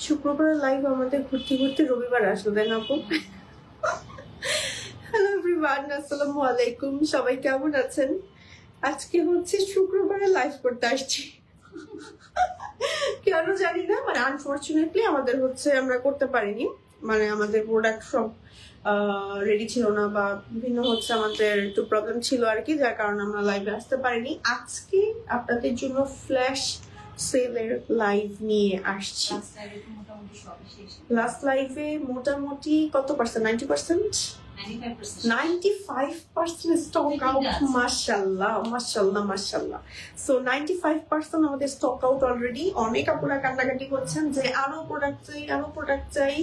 শুক্রবার লাইভ আমাদের ঘুরতে ঘুরতে রবিবার আসলো, তাই না আপু? হ্যালো এভরিওয়ান, আসসালামু আলাইকুম। সবাই কেমন আছেন? আজকে হচ্ছে শুক্রবারে লাইভ করতে আসছি। কেন জানি না, মানে আনফরচুনেটলি আমাদের হচ্ছে আমরা করতে পারিনি, মানে আমাদের প্রোডাক্ট সব রেডি ছিল না, বা বিভিন্ন হচ্ছে আমাদের একটু প্রবলেম ছিল আর কি, যার কারণে আমরা লাইভে আসতে পারিনি। আজকে আপনাদের জন্য ফ্ল্যাশ সেলের লাইভ নিয়ে আসছি। লাস্ট লাইভে মোটামুটি কত পার্সেন্ট? 90%, 95% stock out. মাশাআল্লাহ মাশাআল্লাহ মাশাআল্লাহ। সো 95% আমাদের স্টক আউট অলরেডি। অনেক আপনারা কান্নাকাটি করছেন যে আরো প্রোডাক্ট চাই, আরো প্রোডাক্ট চাই,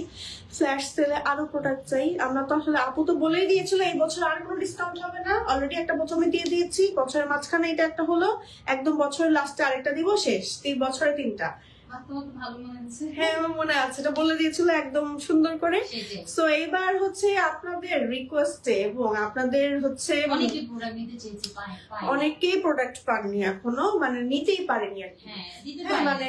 ফ্ল্যাশ সেলে আরো প্রোডাক্ট চাই। আমরা তো আসলে আপু তো বলেই দিয়েছিল এই বছর আর কোনো ডিসকাউন্ট হবে না। অলরেডি একটা প্রথমে দিয়ে দিয়েছি, বছরের মাঝখানে এটা একটা হলো, একদম বছরের লাস্টে আরেকটা দিব, শেষ 3 বছরে 3টা। হ্যাঁ আমার মনে আছে, এটা বলে দিয়েছিল একদম সুন্দর করে। সো এইবার হচ্ছে আপনাদের রিকোয়েস্টে এবং আপনাদের হচ্ছে অনেকেই প্রোডাক্ট পাননি এখনো, মানে নিতেই পারেনি আর কি, মানে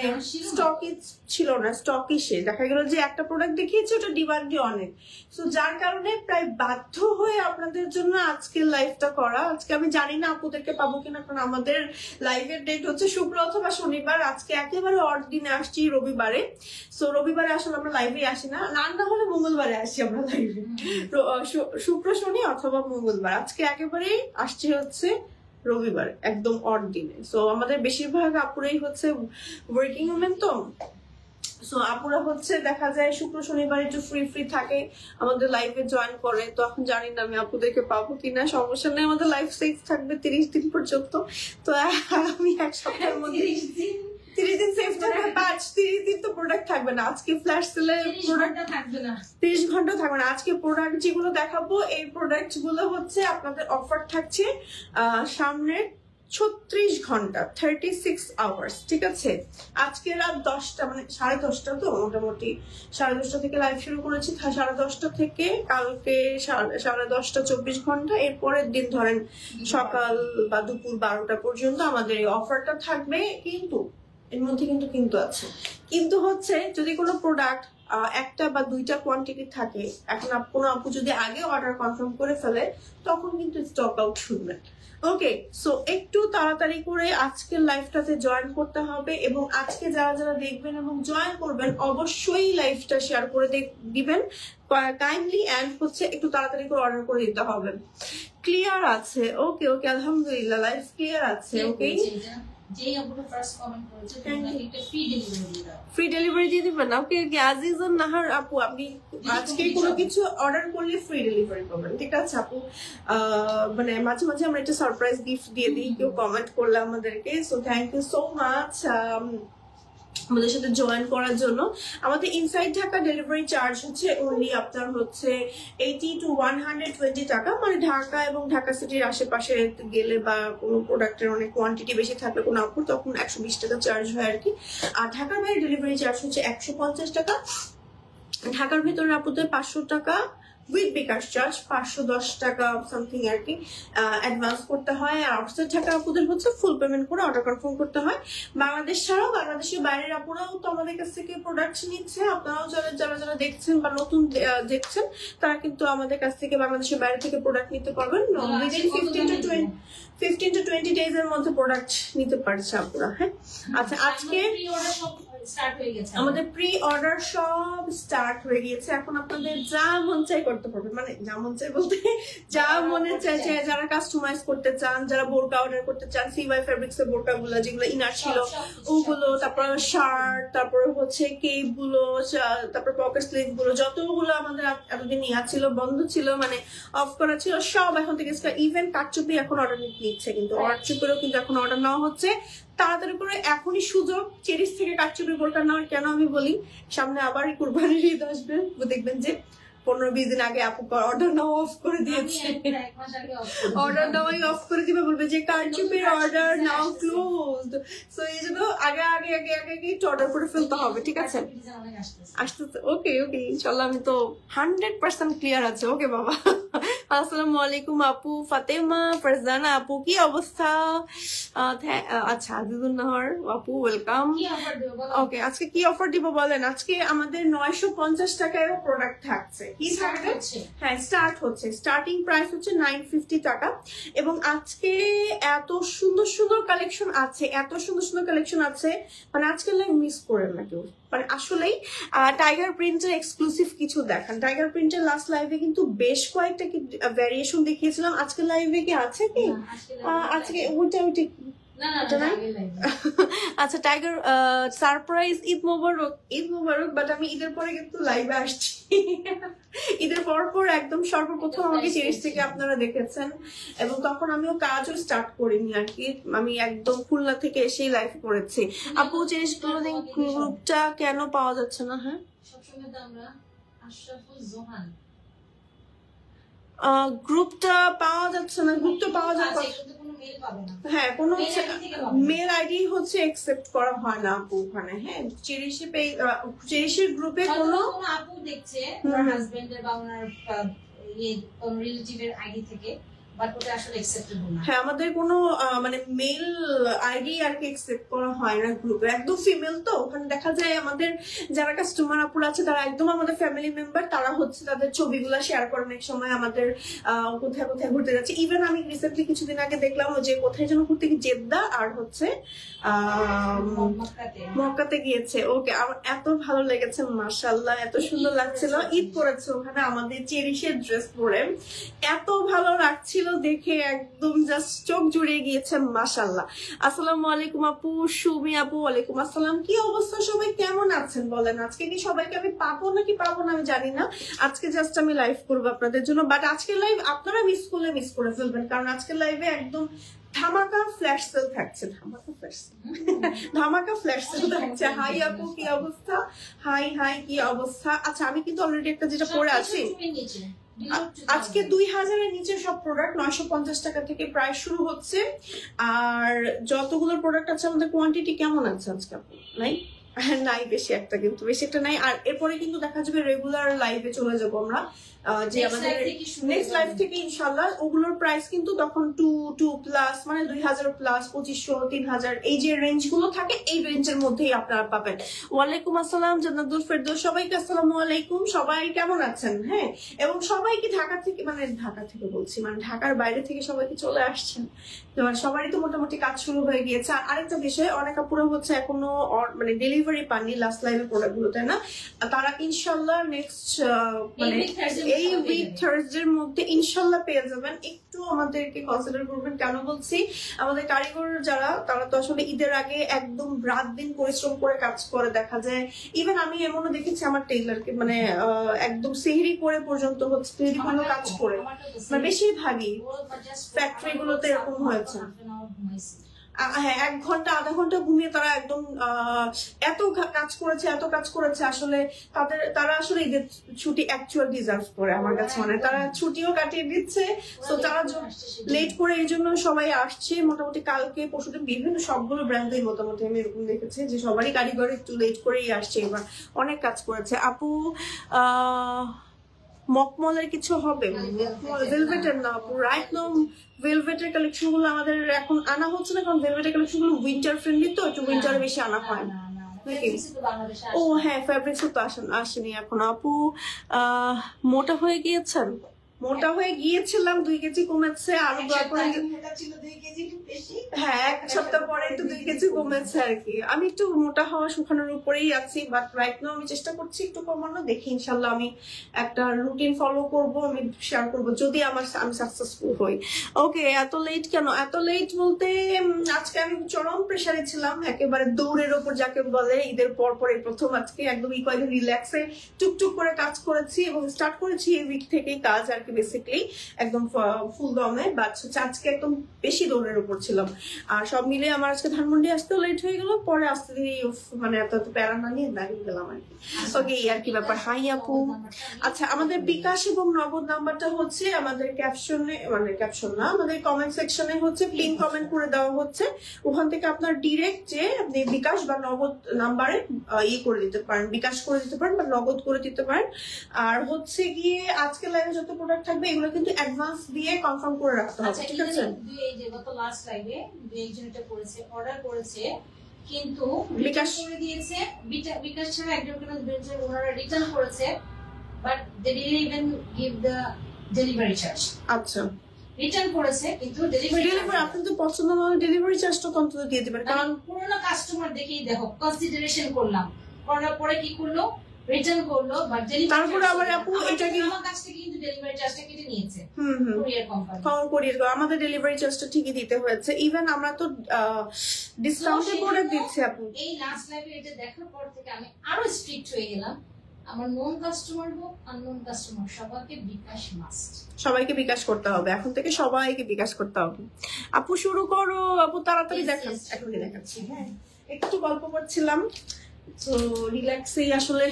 স্টকই ছিল না, স্টকই শেষ। দেখা গেল যে একটা প্রোডাক্ট দেখিয়েছে, ওটা ডিমান্ডই অনেক। সো যার কারণে প্রায় বাধ্য হয়ে আপনাদের জন্য আজকের লাইভটা করা। আজকে আমি জানি না আপুদেরকে পাবো কিনা, কারণ আমাদের লাইভের ডেট হচ্ছে শুক্র অথবা শনিবার। আজকে একেবারে অড দিনে আসছি, রবিবারে। সো রবিবারে আসলে আমরা লাইভে আসি না, না হলে মঙ্গলবারে আসি আমরা লাইভে, শুক্র শনি অথবা মঙ্গলবার। আজকে একেবারে আসছি হচ্ছে রবিবার, একদম অড দিনে। সো আমাদের বেশিরভাগ আপুরাই হচ্ছে ওয়ার্কিং ওমেন, তো সো আপুরা হচ্ছে দেখা যায় শুক্র শনিবার একটু ফ্রি থাকে, আমাদের লাইভে জয়েন করে। তো এখন জানি না আমি আপুদেরকে পাবো কিনা। সমস্যা নেই, আমাদের লাইভ সেফ থাকবে 30 দিন পর্যন্ত। তো আমি এক সপ্তাহের মধ্যে 30 দিন সেফ থাকবে, 30 দিন তো প্রোডাক্ট থাকবে না। আজকে ফ্ল্যাশ সেলে প্রোডাক্ট থাকবে না, 30 ঘন্টা থাকবে না। আজকে প্রোডাক্ট যেগুলো দেখাবো, এই প্রোডাক্ট গুলো হচ্ছে আপনাদের অফার থাকছে সামনে 36 ঘন্টা, 36 আওয়ার্স, ঠিক আছে? আজকে রাত 10টা, মানে 10:30, তো মোটামুটি 10:30 থেকে লাইভ শুরু করেছি। 10:30 থেকে কালকে 10:30, 24 ঘন্টা। এরপরের দিন ধরেন সকাল বা দুপুর 12টা পর্যন্ত আমাদের এই অফারটা থাকবে। কিন্তু এর মধ্যে কিন্তু আছে, কিন্তু হচ্ছে যদি কোনো প্রোডাক্ট একটা বা দুইটা কোয়ান্টিটি থাকে, এখন কোনো আপু যদি আগে অর্ডার কনফার্ম করে ফেলে, তখন কিন্তু স্টক আউট শুনবেন। ওকে, সো একটু তাড়াতাড়ি করে আজকের লাইভটাতে জয়েন করতে হবে, এবং আজকে যারা যারা দেখবেন এবং জয়েন করবেন অবশ্যই লাইভটা শেয়ার করে দিবেন কাইন্ডলি, এন্ড হচ্ছে একটু তাড়াতাড়ি করে অর্ডার করে দিতে হবে। ক্লিয়ার আছে? ওকে ওকে, আলহামদুলিল্লাহ লাইভ ক্লিয়ার আছে। ওকে, ফ্রি ডেলিভারি দিয়ে দিবেন। ওকে ওকে, আজিজুন নাহার আপু, আপনি আজকে কোনো কিছু অর্ডার করলে ফ্রি ডেলিভারি পাবেন, ঠিক আছে আপু? মানে মাঝে মাঝে আমরা একটা সারপ্রাইজ গিফট দিয়ে দিই কেউ কমেন্ট করলে আমাদেরকে। So thank you so much আমাদের সাথে জয়েন করার জন্য। আমাদের ইনসাইড ঢাকা ডেলিভারি চার্জ হচ্ছে অনলি আপনার হচ্ছে 80 to 120 টাকা, মানে ঢাকা এবং ঢাকা সিটির আশেপাশে গেলে বা কোনো প্রোডাক্টের অনেক কোয়ান্টিটি বেশি থাকলে কোনো আপুর, তখন 120 টাকা চার্জ হয় আর কি। আর ঢাকার বাইরে ডেলিভারি চার্জ হচ্ছে 150 টাকা। ঢাকার ভিতরে আপুদের 500 টাকা উইথ বিকাশ চার্জ, 510 টাকা সামথিং আর কি অ্যাডভান্স করতে হয়। আর আউটসাইড ঢাকা আপুদের হচ্ছে ফুল পেমেন্ট করে অর্ডার কনফার্ম করতে হয়। বাংলাদেশ ছাড়াও বাংলাদেশের বাইরের আপুরাও তো আমাদের কাছ থেকে প্রোডাক্ট নিচ্ছে। আপনারাও যারা দেখছেন বা নতুন দেখছেন, তারা কিন্তু আমাদের কাছ থেকে বাংলাদেশের বাইরে থেকে প্রোডাক্ট নিতে পারবেন। উইদিন 15 to 20 ডেজ এর মধ্যে প্রোডাক্ট নিতে পারছে আপুরা। হ্যাঁ, আচ্ছা, আজকে আমাদের প্রি অর্ডার সব স্টার্ট হয়ে গিয়েছে। এখন আপনাদের যা মন চাই করতে পারবেন, মানে যা মন চাই বলতে যা মনে চাই, যারা কাস্টমাইজ করতে চান, যারা বোরকা অর্ডার করতে চান, সিওয়াই ফেব্রিক্স এর বোরকা গুলো যেগুলো ইনার ছিল ওগুলো, তারপর শার্ট, তারপরে হচ্ছে কেপ গুলো, তারপর পকেট স্লিভ গুলো, যতগুলো আমাদের এতদিন ইয়া ছিল, বন্ধ ছিল, মানে অফ করা ছিল, সব এখন থেকে ইভেন কাটচুপি এখন অর্ডার নিচ্ছে, কিন্তু কাটচুপিরও কিন্তু এখন অর্ডার নেওয়া হচ্ছে। তাড়াতাড়ি করে এখনই সুযোগ চেরিস থেকে কাটচুপি বোরকা নেওয়ার। কেন আমি বলি, সামনে আবার কুরবানির ঈদ আসবে, দেখবেন যে 15-20 দিন আগে আপু অর্ডার নেওয়া অফ করে দিয়েছে, অর্ডার নেওয়াই অফ করে দিবে, বলবে যে কারচুপির অর্ডার নাও ক্লোজড। সো এই জন্য আগে একটু অর্ডার করে ফেলতে হবে, ঠিক আছে? আসতেছে। ওকে ওকে, ইনশাল্লাহ আমি তো 100% ক্লিয়ার আছে। ওকে বাবা, আসসালামু আলাইকুম আপু, ফাতেমা ফারজানা আপু, কি অবস্থা? আচ্ছা, আজিজুল নাহর আপু ওয়েলকাম। ওকে, আজকে কি অফার দিব বলেন? আজকে আমাদের 950 টাকার প্রোডাক্ট থাকছে। কি থাকবে? হ্যাঁ, স্টার্ট হচ্ছে, স্টার্টিং প্রাইস হচ্ছে 950 টাকা। এবং আজকে এত সুন্দর সুন্দর কালেকশন আছে, এত সুন্দর সুন্দর কালেকশন আছে, মানে আজকে লাইভ মিস করেন না কেউ। মানে আসলেই টাইগার প্রিন্টের এক্সক্লুসিভ কিছু দেখান। টাইগার প্রিন্টের লাস্ট লাইভে কিন্তু বেশ কয়েকটা কি ভ্যারিয়েশন দেখিয়েছিলাম। আজকে লাইভে কি আছে কি? আজকে ওইটা আচ্ছা, tiger surprise Eid Mubarak, Eid Mubarak. But আমি ঈদের পরে কিন্তু লাইভে আসছি। ঈদের পর একদম সর্বপ্রথম আমাকে চেরিশ থেকে আপনারা দেখেছেন, এবং তখন আমিও কাজও স্টার্ট করিনি আর কি। আমি একদম খুলনা থেকে এসেই লাইভ করেছি। আপু, চেরিশ ক্লোদিং গ্রুপটা কেন পাওয়া যাচ্ছে না? হ্যাঁ, সবসময় তো আমরা আশরাফুল জোহান গ্রুপটা পাওয়া যাচ্ছে না। গ্রুপটা পাওয়া যাচ্ছে, হ্যাঁ, কোনো মেল আইডি হচ্ছে একসেপ্ট করা হয় না আপু ওখানে। হ্যাঁ, চেরিশের গ্রুপে কোনো আপু দেখছে ওনার হাজবেন্ডের বা ওনার রিলেটিভের আইডি থেকে, বাট ওটা আসলে অ্যাকসেপ্টেবল না। হ্যাঁ, আমাদের কোনো মানে মেল আইডি আর কি অ্যাকসেপ্ট করা হয় না গ্রুপে। একদম ফিমেল তো, ওখানে দেখা যায় আমাদের যারা কাস্টমার আপুরা আছে তারা একদম আমাদের ফ্যামিলি মেম্বার, তারা হচ্ছে তাদের ছবিগুলো শেয়ার করেন এক সময় আমাদের কোথায় কোথায় ঘুরতে যাচ্ছে। ইভেন আমি রিসেন্টলি কিছুদিন আগে দেখলাম যে কোথায় যেন ঘুরতে গিয়ে জেদ্দা আর হচ্ছে মক্কাতে গিয়েছে। ওকে, আমার এত ভালো লেগেছে, মাশাআল্লাহ, এত সুন্দর লাগছিল। ঈদ করেছে ওখানে আমাদের চেরিশের ড্রেস পরে, এত ভালো লাগছিল দেখে, একদম জাস্ট চোখ জুড়িয়ে গিয়েছে, মাশাআল্লাহ। আসসালামু আলাইকুম আপু, সুমি আপু ওয়ালাইকুম আসসালাম। কি অবস্থা, সবাই কেমন আছেন বলেন? আজকে কি সবাইকে আমি পাবো নাকি পাবো না আমি জানি না। আজকে জাস্ট আমি লাইভ করবো আপনাদের জন্য, বাট আজকের লাইভ আপনারা মিস করলে মিস করে ফেলবেন, কারণ আজকের লাইভে একদম ধামাকা ফ্ল্যাশ সেল থাকছে। ধামাকা ফ্ল্যাশ সেল থাকছে। হাই আপু, কি অবস্থা? হাই হাই, কি অবস্থা? আচ্ছা, আমি কিন্তু অলরেডি একটা যেটা পরে আছি, আজকে 2000-এর নিচে সব প্রোডাক্ট 950 টাকা থেকে প্রাইস শুরু হচ্ছে। আর যতগুলো প্রোডাক্ট আছে আমাদের কোয়ান্টিটি কেমন আছে আজকে আপু? নাই বেশি একটা, কিন্তু বেশি একটা নাই। আর এরপরে কিন্তু দেখা যাবে রেগুলার লাইভে চলে যাবো আমরা, যে আমাদের নেক্সট লাইভ থেকে ইনশাল্লাহ। ওগুলোর প্রাইস কিন্তু তখন 2 প্লাস, মানে 2000 প্লাস, 2500, 3000, এই যে রেঞ্জ গুলো থাকে এই রেঞ্জের মধ্যেই আপনারা পাবেন। ওয়ালাইকুম আসসালাম জান্নাতুল ফেরদৌস, সবাইকে আসসালামু আলাইকুম। সবাই কেমন আছেন? হ্যাঁ, এবং সবাইকে ঢাকা থেকে, মানে ঢাকা থেকে বলছি, মানে ঢাকার বাইরে থেকে সবাইকে চলে আসছেন। সবারই তো মোটামুটি কাজ শুরু হয়ে গিয়েছে। আর আরেকটা বিষয়, অনেক আপুরা হচ্ছে এখনো মানে ডেলিভারি পাননি লাস্ট লাইভের প্রোডাক্ট গুলো, তাই না? তারা ইনশাল্লাহ নেক্সট মানে এই উইক থার্সডের মধ্যে ইনশাল্লাহ পেয়ে যাবেন। একটু আমাদেরকে কনসিডার করবেন। কেন বলছি, আমাদের কারিগর যারা, তারা তো আসলে ঈদের আগে একদম রাত দিন পরিশ্রম করে কাজ করে। দেখা যায় ইভেন আমি এমনও দেখেছি আমার টেইলারকে, মানে একদম সেহরি করে পর্যন্ত হচ্ছে সেহরি করে কাজ করে, মানে বেশিরভাগই ফ্যাক্টরি গুলোতে এরকম হয়েছে। হ্যাঁ, 1 ঘন্টা আধা ঘন্টা ঘুমিয়ে তারা একদম এত কাজ করেছে। আসলে তারা আসলে ঈদের ছুটি অ্যাকচুয়াল ডিজার্ভ করে আমার কাছে, মানে তারা ছুটিও কাটিয়ে দিচ্ছে। তো তারা লেট করে এই জন্য সবাই আসছে। মোটামুটি কালকে পরশুদিন বিভিন্ন সবগুলো ব্র্যান্ডেই মোটামুটি আমি এরকম দেখেছি যে সবারই কারিগর একটু লেট করেই আসছে, এবার অনেক কাজ করেছে। আপু, মকমলের কিছু হবে? ভেলভেটের না আপু, রাইট নাও ভেলভেটের কালেকশন গুলো আমাদের এখন আনা হচ্ছে না, কারণ ভেলভেটের কালেকশন গুলো উইন্টার ফ্রেন্ডলি, তো একটু উইন্টারে বেশি আনা হয় নাকি? ও হ্যাঁ, ফ্যাব্রিক্সও তো আসেনি এখন। আপু, মোটা হয়ে গিয়েছেন? মোটা হয়ে গিয়েছিলাম, 2 কেজি কমেছে। আরো হ্যাঁ, 1 সপ্তাহ পরে একটু 2 কেজি কমেছে আর কি। আমি একটু মোটা হওয়া শুকানোর উপরেই আছি, বাট রাইট নাও আমি চেষ্টা করছি একটু কমানো। দেখি ইনশাল্লাহ আমি একটা রুটিন ফলো করব, আমি শেয়ার করব যদি আমি সাকসেসফুল হই। ওকে, এত লেট কেন? এত লেট বলতে আজকে আমি চরম প্রেসারে ছিলাম, একেবারে দৌড়ের ওপর যাকে বলে। ঈদের পর এই প্রথম আজকে একদম কয়েকদিন রিল্যাক্সে টুকটুক করে কাজ করেছি, এবং স্টার্ট করেছি এই উইক থেকেই কাজ আর কি, বেসিক্যালি একদম ফুল দমে। বাট আজকে একদম বেশি দৌড়ের উপর ছিলাম। আর সব মিলে আমার আজকে ধানমন্ডি আসতেও লেট হয়ে গেল, পরে আসতে মানে এত প্যারা না নিয়ে দাঁড়িয়ে গেলাম আর কি। ওকে, এই আর কি ব্যাপার। হাই আপু, আচ্ছা, আমাদের বিকাশ এবং নগদ নাম্বারটা হচ্ছে আমাদের ক্যাপশনে, মানে ক্যাপশন না, আমাদের কমেন্ট সেকশনে হচ্ছে পিন কমেন্ট করে দেওয়া হচ্ছে। ওখান থেকে আপনার ডিরেক্ট যে আপনি বিকাশ বা নগদ নাম্বারে করে দিতে পারেন, বিকাশ করে দিতে পারেন বা নগদ করে দিতে পারেন। আর হচ্ছে গিয়ে আজকে লাইভে যত প্রোডাক্ট প্রোডাক্ট থাকবে এগুলো কিন্তু অ্যাডভান্স দিয়ে কনফার্ম করে রাখতে হবে, ঠিক আছে? এই যে গত লাস্ট লাইভে একজন এটা করেছে, অর্ডার করেছে কিন্তু বিকাশ করে দিয়েছে, বিকাশ ছাড়া একজন ওনারা রিটার্ন করেছে, but they didn't even give the delivery charge. আচ্ছা, রিটার্ন করেছে কিন্তু ডেলিভারি আপনি তো পছন্দ না হলে ডেলিভারি চার্জটা অন্তত দিয়ে দিবেন, কারণ পুরোনো কাস্টমার দেখেই দেখো কনসিডারেশন করলাম, করার পরে কি করলো, রিটার্ন করলো, বাট তারপরে আবার আপু এটা কি আমার কাছ থেকে কিন্তু ডেলিভারি চার্জটা কেটে নিয়েছে কুরিয়ার কোম্পানি। কুরিয়ার আমাদের ডেলিভারি চার্জটা ঠিকই দিতে হয়েছে, ইভেন আমরা তো ডিসকাউন্টে করে দিচ্ছি আপু। এই লাস্ট লাইভে এটা দেখার পর থেকে আমি আরো স্ট্রিক্ট হয়ে গেলাম, আমার নন কাস্টমার হোক আননোন কাস্টমার সবাইকে বিকাশ মাস্ট, সবাইকে বিকাশ করতে হবে, এখন থেকে সবাইকে বিকাশ করতে হবে। আপু শুরু করো, আপু তাড়াতাড়ি দেখান, এখনই দেখাচ্ছি। হ্যাঁ, একটু গল্প করছিলাম তো রিল্যাক্সেই আসলে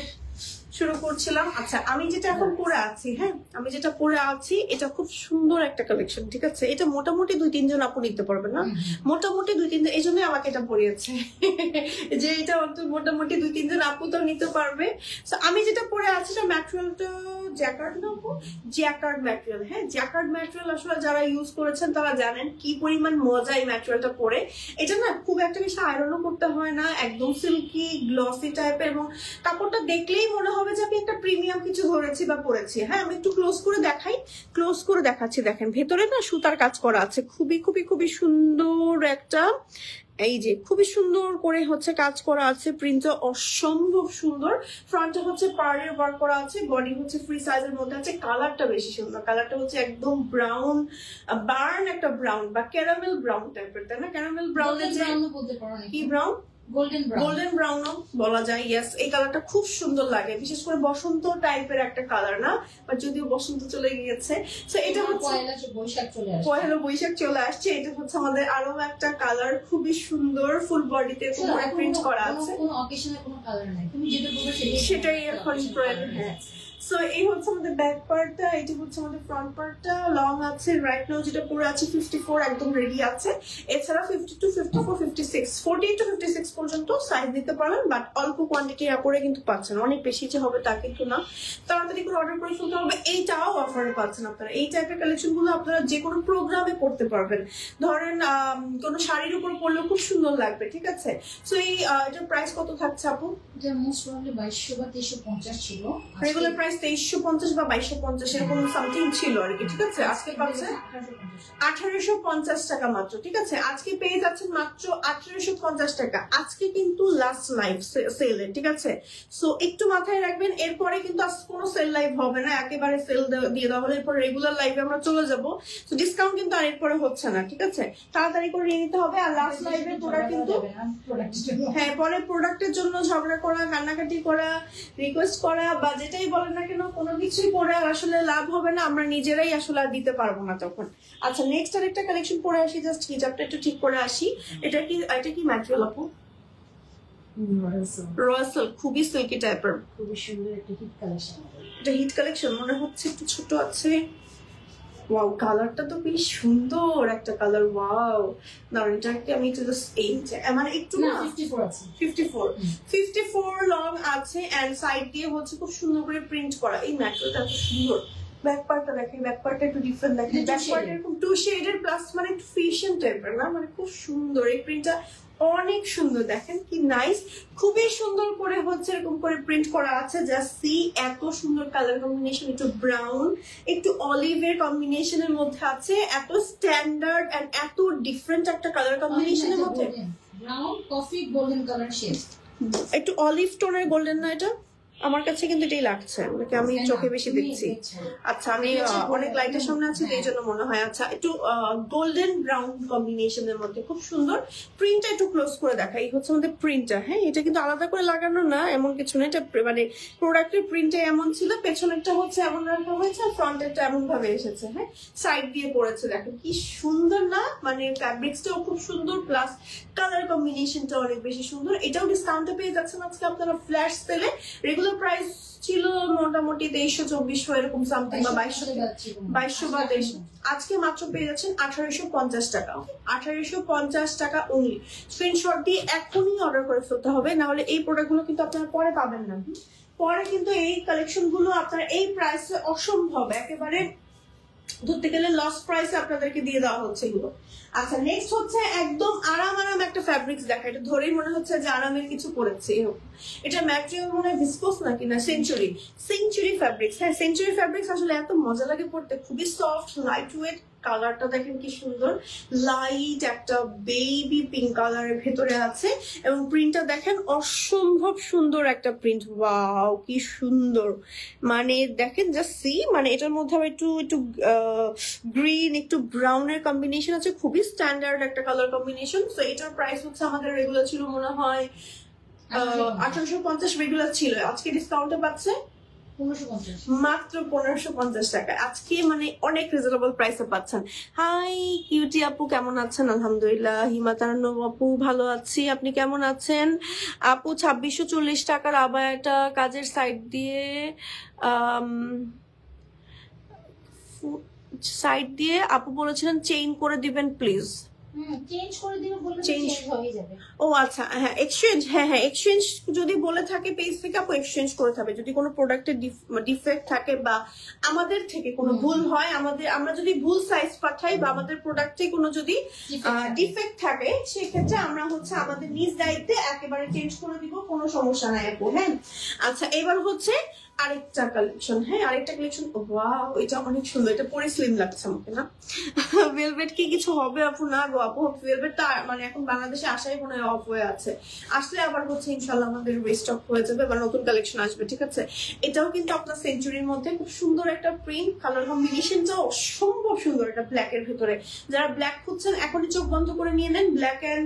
শুরু করছিলাম। আচ্ছা, আমি যেটা এখন পরে আছি, হ্যাঁ আমি যেটা পরে আছি এটা খুব সুন্দর একটা কালেকশন, ঠিক আছে? এটা মোটামুটি 2-3 জন আপু নিতে পারবে না, মোটামুটি 2-3 জন, এই জন্যই আমাকে এটা পরিয়েছে যে এটা মোটামুটি 2-3 জন আপু তো নিতে পারবে। আমি যেটা পরে আছি এটা ম্যাটেরিয়ালটা জ্যাকার্ড না আপু, জ্যাকার্ড ম্যাটেরিয়াল। হ্যাঁ, জ্যাকার্ড ম্যাটেরিয়াল আসলে যারা ইউজ করেছেন তারা জানেন কি পরিমাণ মজা এই ম্যাটেরিয়ালটা পরে। এটা না খুব একটা বেশি আয়রনও করতে হয় না, একদম সিল্কি গ্লসি টাইপের, এবং কাপড়টা দেখলেই মনে হবে যে আমি একটা প্রিমিয়াম কিছু ধরেছি বা পরেছি। হ্যাঁ, আমি একটু ক্লোজ করে দেখাই, ক্লোজ করে দেখাচ্ছি। দেখেন ভেতরে না সুতার কাজ করা আছে, খুবই খুবই খুবই সুন্দর একটা, এই যে খুবই সুন্দর করে হচ্ছে কাজ করা আছে, প্রিন্টটা অসম্ভব সুন্দর। ফ্রন্টে হচ্ছে পার্লের ওয়ার্ক করা আছে, বডি হচ্ছে ফ্রি সাইজের মধ্যে আছে। কালারটা বেশি সুন্দর, কালারটা হচ্ছে একদম ব্রাউন, বার্ন একটা ব্রাউন বা ক্যারামেল ব্রাউন টাইপের, তাই না? ক্যারামেল ব্রাউনের যে কি ব্রাউন, গোল্ডেন ব্রাউনও বলা যায়। ইয়েস, এই কালারটা খুব সুন্দর লাগে, বিশেষ করে বসন্ত টাইপের একটা কালার না, বা যদিও বসন্ত চলে গিয়েছে। তো এটা হচ্ছে পয়লা বৈশাখ চলে আসছে। এটা হচ্ছে আমাদের আরো একটা কালার, খুবই সুন্দর, ফুল বডিতে প্রিন্ট করা আছে, সেটাই এখন ট্রেন্ড। হ্যাঁ, সো এই হচ্ছে আমাদের ব্যাক পার্টটা, এটা হচ্ছে আমাদের ফ্রন্ট পার্টটা। লং আছে রাইট নাও যেটা পুরো আছে 54, একদম রেডি আছে। এছাড়া 52, 54, 56, 48 to 56 পর্যন্ত সাইজ দিতে পারেন, বাট অল্প কোয়ান্টিটি করে কিন্তু পাচ্ছেন, অনেক বেশি যে হবে তা কিন্তু না। তাড়াতাড়ি করে অর্ডার করে ফেলতে হবে। এইটাও অফারে পাচ্ছেন আপনারা। এই টাইপের কালেকশন গুলো আপনারা যে কোনো প্রোগ্রামে করতে পারবেন, ধরেন কোনো শাড়ির উপর পরলেও খুব সুন্দর লাগবে, ঠিক আছে? সো এই এটার প্রাইস কত থাকছে আপু? এটা মোস্ট প্রবাবলি 2200 বা 2350 ছিল, রেগুলার প্রাইস 2350 বা 2250 এরকম সামথিং ছিল আর কি, ঠিক আছে? আজকে পাচ্ছে 1850 টাকা মাত্র, ঠিক আছে? আজকে পেয়ে যাচ্ছেন মাত্র 1850 টাকা। আজকে কিন্তু লাস্ট লাইভ সেলে, ঠিক আছে? সো একটু মাথায় রাখবেন, এরপরে কিন্তু আজকে কোনো সেল লাইভ হবে না, একেবারে সেল দিয়ে দেওয়া হলে এরপর রেগুলার লাইভে আমরা চলে যাবো। তো ডিসকাউন্ট কিন্তু আর এরপরে হচ্ছে না, ঠিক আছে? তাড়াতাড়ি করে নিয়ে নিতে হবে। আর লাস্ট লাইভের প্রোডাক্ট কিন্তু, হ্যাঁ, পরে প্রোডাক্টের জন্য ঝগড়া করা, কান্নাকাটি করা, রিকোয়েস্ট করা বা যেটাই বলেন না কেন, কোনো কিছুই পরে আর আসলে লাভ হবে না, আমরা নিজেরাই আসলে আর দিতে পারবো না তখন। আচ্ছা, নেক্সট আরেকটা কালেকশন পরে আসি, জাস্ট হিজাবটা একটু ঠিক করে আসি। এটা কি ম্যাটেরিয়াল আপু? রয়্যাল সিল্ক, খুবই সিল্কি টাইপের, খুবই সুন্দর একটা হিট কালেকশন। এটা হিট কালেকশন মনে হচ্ছে, একটু ছোট আছে। ওয়াও, কালারটা তো বেশ সুন্দর একটা কালার। ওয়াও, দাঁড়ান এটাকে আমি একটু মানে একটু না 54 আছে, 54 লং আছে, এন্ড সাইড দিয়ে হচ্ছে খুব সুন্দর করে প্রিন্ট করা। এই ম্যাটেরিয়ালটা এত সুন্দর। ব্যাক পার্টটা দেখেন, ব্যাক পার্টটা একটু ডিফারেন্ট দেখেন, ব্যাক পার্ট এরকম 2 শেডের প্লাস, মানে একটু ফিশন টাইপের না, মানে খুব সুন্দর। এই প্রিন্টটা অনেক সুন্দর, দেখেন কি নাইস, খুবই সুন্দর করে হচ্ছে এরকম করে প্রিন্ট করা আছে। জাস্ট সি, এত সুন্দর কালার কম্বিনেশন, একটু ব্রাউন একটু অলিভের কম্বিনেশনের মধ্যে আছে, এত স্ট্যান্ডার্ড এন্ড এত ডিফারেন্ট একটা কালার কম্বিনেশনের মধ্যে। Brown coffee golden colour shade, একটু অলিভ টোনের গোল্ডেন না এটা? আমার কাছে কিন্তু এটাই লাগছে, নাকি আমি চোখে বেশি দেখছি? আচ্ছা, আমি অনেক লাইটের সামনে আছি তো এই জন্য মনে হয়। আচ্ছা, একটু গোল্ডেন ব্রাউন কম্বিনেশনের মধ্যে খুব সুন্দর। প্রিন্টটা একটু ক্লোজ করে দেখা, এই হচ্ছে আমাদের প্রিন্টটা। হ্যাঁ, এটা কিন্তু আলাদা করে লাগানো না, এমন কিছু না, এটা মানে প্রোডাক্টের প্রিন্টটা এমন ছিল, পেছনেরটা হচ্ছে এমন রাখা হয়েছে আর ফ্রন্টেরটা এমন ভাবে এসেছে। হ্যাঁ, সাইড দিয়ে পড়েছে, দেখেন কি সুন্দর না, মানে ফ্যাব্রিক্সটাও খুব সুন্দর, প্লাস কালার কম্বিনেশনটা অনেক বেশি সুন্দর। এটাও ডিসকাউন্টে পেয়ে যাচ্ছেন আজকে আপনারা ফ্ল্যাশ সেলে। রেগুলার প্রাইস ছিল মোটামুটি 2300-2400 এরকম সামথিং, বা 2200 বা 2300। আজকে মাত্র পেয়ে যাচ্ছেন 1850 টাকা, 1850 টাকা অনলি। স্ক্রিনশট দিয়ে এখনই অর্ডার করে ফেলতে হবে, না হলে এই প্রোডাক্টগুলো কিন্তু আপনারা পরে পাবেন না। পরে কিন্তু এই কালেকশন গুলো আপনারা এই প্রাইসে অসম্ভব, একেবারে ধরতে গেলে লস প্রাইসে আপনাদেরকে দিয়ে দেওয়া হচ্ছে এগুলো। আচ্ছা নেক্সট হচ্ছে একদম আরাম একটা ফ্যাব্রিক্স দেখা, এটা ধরেই মনে হচ্ছে যে আরামের কিছু পড়েছে এরকম। এটা ম্যাটেরিয়াল মনে হয় ভিসকোস নাকি না সেঞ্চুরি ফ্যাব্রিক্স। হ্যাঁ সেঞ্চুরি ফ্যাব্রিক্স আসলে এত মজা লাগে পড়তে, খুবই সফট লাইট ওয়েট। কালারটা দেখেন কি সুন্দর, লাইট একটা বেবি পিঙ্ক কালারের ভেতরে আছে এবং প্রিন্টটা দেখেন অসম্ভব সুন্দর একটা প্রিন্ট। ওয়াও কি সুন্দর, মানে দেখেন জাস্ট সি, মানে এটার মধ্যে আবার একটু গ্রিন একটু ব্রাউনের কম্বিনেশন আছে, খুবই স্ট্যান্ডার্ড একটা কালার কম্বিনেশন। তো এটার প্রাইস হচ্ছে আমাদের রেগুলার ছিল মনে হয় 1850 রেগুলার ছিল, আজকে ডিসকাউন্টে পাচ্ছে মাত্র 1550 টাকা। আজকে মানে অনেক রিজনেবল প্রাইসে পাচ্ছেন। হাই কিউটি আপু কেমন আছেন? আলহামদুলিল্লাহ। হিমা তারান্নম আপু ভালো আছি, আপনি কেমন আছেন? আপু 2640 টাকার আবায়াটা কাজের সাইড দিয়ে আপু বলেছিলেন চেইন করে দিবেন প্লিজ। চেঞ্জ করে দিবে বললে চেঞ্জ হয়ে যাবে। ও আচ্ছা হ্যাঁ এক্সচেঞ্জ, হ্যাঁ এক্সচেঞ্জ যদি বলে থাকে পেজ থেকে আপু এক্সচেঞ্জ করে থাকবে। যদি কোনো প্রোডাক্টের ডিফেক্ট থাকে বা আমাদের থেকে কোনো ভুল হয়, আমরা যদি ভুল সাইজ পাঠাই বা আমাদের প্রোডাক্টে কোনো যদি ডিফেক্ট থাকে সেক্ষেত্রে আমরা হচ্ছে আমাদের নিজ দায়িত্বে একেবারে চেঞ্জ করে দিব, কোনো সমস্যা নাই আপু। হ্যাঁ আচ্ছা এবার হচ্ছে আরেকটা কালেকশন। হ্যাঁ আরেকটা কালেকশন, ওয়াও এটা অনেক সুন্দর, এটা পরে স্লিম লাগছে আমাকে না। ভেলভেট কি কিছু হবে আপু? না গো আপু, ভেলভেটটা মানে এখন বাংলাদেশে আসাই মনে হয় অফ হয়ে আছে, আসলে আবার হচ্ছে ইনশাল্লাহ আমাদের রিস্টক হয়ে যাবে বা নতুন কালেকশন আসবে, ঠিক আছে। এটাও কিন্তু আপনার সেঞ্চুরির মধ্যে খুব সুন্দর একটা প্রিন্ট, কালার কম্বিনেশনটা অসম্ভব সুন্দর, এটা ব্ল্যাক এর ভিতরে। যারা ব্ল্যাক খুঁজছেন এখনই চোখ বন্ধ করে নিয়ে নেন, ব্ল্যাক এন্ড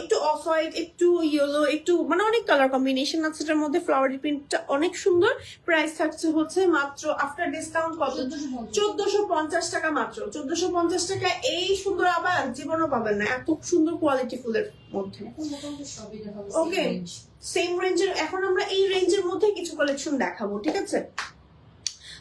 একটু অফ হোয়াইট একটু ইয়েলো একটু মানে অনেক কালার কম্বিনেশন আছে এটার মধ্যে। ফ্লাওয়ারি প্রিন্টটা অনেক সুন্দর। প্রাইস থাকছে হচ্ছে মাত্র আফটার ডিসকাউন্ট কত? 1450 টাকা মাত্র। 1450 টাকা এই সুন্দর আবার জীবনও পাবেন না, এত সুন্দর কোয়ালিটি ফুলের মধ্যে। ওকে সেম রেঞ্জের, এখন আমরা এই রেঞ্জের মধ্যে কিছু কালেকশন দেখাবো, ঠিক আছে।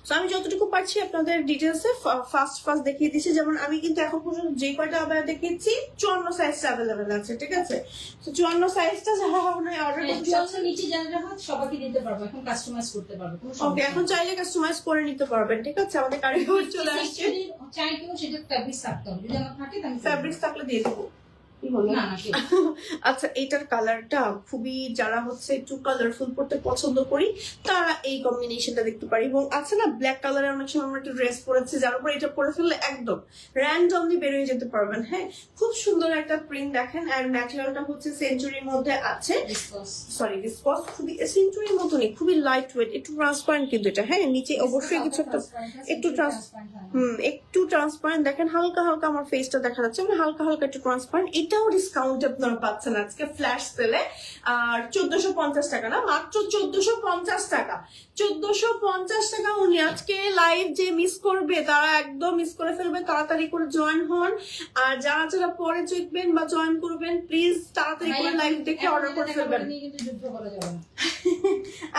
তো আমি যতটুকু পারছি আপনাদের ডিটেলসে ফার্স্ট দেখিয়ে দিচ্ছি। যেমন আমি কিন্তু এখন পর্যন্ত যে কয়টা আবার দেখিয়েছি 54 সাইজটা অ্যাভেলেবেল আছে, ঠিক আছে। তো 54 সাইজটা যারা অর্ডার করতে চাচ্ছেন নিচে যারা সবাইকে দিতে পারবো, এখন কাস্টমাইজ করতে পারবো। ওকে এখন চাইলে কাস্টমাইজ করে নিতে পারবেন, ঠিক আছে। আমাদের কারিগর চলে আসছে, চাই কিন্তু সেটা ফ্যাব্রিক থাকতে হবে, যদি আমার থাকে তাহলে ফ্যাব্রিক থাকলে দিয়ে দেবো। আচ্ছা এটার কালারটা খুবই, যারা হচ্ছে একটু কালারফুল পড়তে পছন্দ করি তারা এই কম্বিনেশনটা দেখতে পারি। এবং আছে না ব্ল্যাক কালারের অনেক সময় আমরা একটা ড্রেস পরেছি যার উপর এটা পরে ফেললে একদম র্যান্ডমলি বেরিয়ে যেতে পারবেন। হ্যাঁ খুব সুন্দর একটা প্রিন্ট দেখেন, আর ম্যাটেরিয়ালটা হচ্ছে সেঞ্চুরির মধ্যে আছে, সরি ভিসকস, খুবই সেঞ্চুরির মতনই, খুবই লাইট ওয়েট, একটু ট্রান্সপারেন্ট কিন্তু এটা। হ্যাঁ নিচে অবশ্যই কিছু একটা একটু ট্রান্সপারেন্ট দেখেন, হালকা হালকা আমার ফেসটা দেখা যাচ্ছে, মানে হালকা হালকা একটু ট্রান্সপারেন্ট। এটাও ডিসকাউন্ট আপনারা পাচ্ছেন আজকে ফ্ল্যাশ সেলে, আর 1450 টাকা না, মাত্র 1450 টাকা। 1450 টাকা উনি আজকে লাইভ যে মিস করবে তারা একদম মিস করে ফেলবে, তাড়াতাড়ি করে জয়েন হন। আর যারা যারা পরে দেখবেন বা জয়েন করবেন প্লিজ তাড়াতাড়ি করে লাইভ দেখে অর্ডার করে ফেলবেন।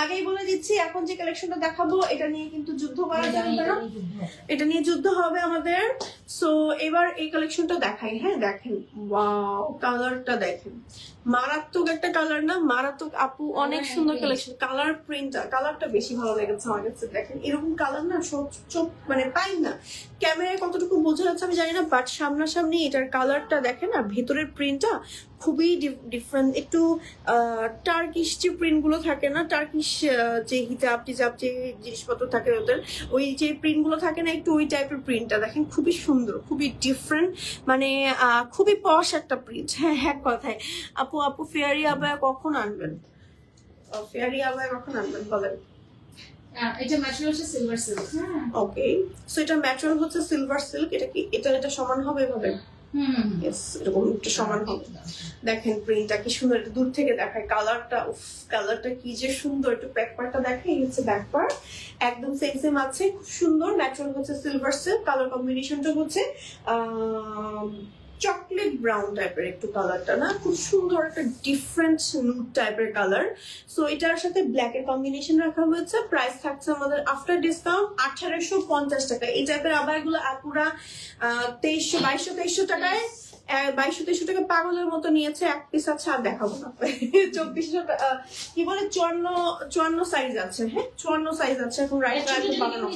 আগেই বলে দিচ্ছি এখন যে কালেকশনটা দেখাবো এটা নিয়ে কিন্তু যুদ্ধ করা যাবে না, এটা নিয়ে যুদ্ধ হবে আমাদের। সো এবার এই কালেকশনটা দেখাই। হ্যাঁ দেখেন ওয়াও কালারটা দেখেন, মারাত্মক একটা কালার না, মারাত্মক আপু অনেক সুন্দর কালেকশন। কালার প্রিন্টটা, কালারটা বেশি ভালো লেগেছে আমার কাছে। দেখেন এরকম কালার না চোখ মানে পাই না, ক্যামেরায় কতটুকু বোঝা যাচ্ছে আমি জানি না, বাট সামনাসামনি এটার কালারটা দেখেন আর ভেতরের প্রিন্টটা খুবই ডিফারেন্ট। একটু টার্কিশ যে প্রিন্ট গুলো থাকে না, টার্কিশ যে হিজাব টিজাব যে জিনিসপত্র থাকে ওদের ওই যে প্রিন্ট গুলো থাকে না, একটু ওই টাইপের প্রিন্টটা দেখেন, খুবই সুন্দর, খুবই ডিফারেন্ট, মানে খুবই পশ একটা প্রিন্ট। হ্যাঁ হ্যাঁ কথায় আপু ফেয়ারি আবায়া কখন আনবেন? ফেয়ারি আবায়া কখন আনবেন বলেন? এটা ম্যাটেরিয়াল হচ্ছে সিলভার সিল্ক। ওকে সো এটা ম্যাটেরিয়াল হচ্ছে সিলভার সিল্ক। এটা কি এটা সমান হবে এভাবে? এরকম একটু সমান হবে। দেখেন প্রিন্টটা কি সুন্দর, দূর থেকে দেখায় কালারটা, কালারটা কি যে সুন্দর। একটু ব্যাক পার্টটা দেখে, এই হচ্ছে ব্যাক পার্ট, একদম সেম আছে, খুব সুন্দর। ন্যাচারাল হচ্ছে সিলভার সিল্ক, কালার কম্বিনেশনটা হচ্ছে চকলেট ব্রাউন টাইপের একটু কালারটা না, খুব সুন্দর একটা ডিফারেন্ট নুড টাইপের কালার। সো এটার সাথে ব্ল্যাক এর কম্বিনেশন রাখা হয়েছে। প্রাইস থাকছে আমাদের আফটার ডিসকাউন্ট 1850 টাকা। এই টাইপের আবার এগুলো আপুরা 2200 টাকায় 2200-2300 টাকা পাগলের মতো নিয়েছে, এক পিস আছে আর দেখাবো না। 2400 কি বলে 54 সাইজ আছে, হ্যাঁ 54 সাইজ আছে এখন রাইট বানানো।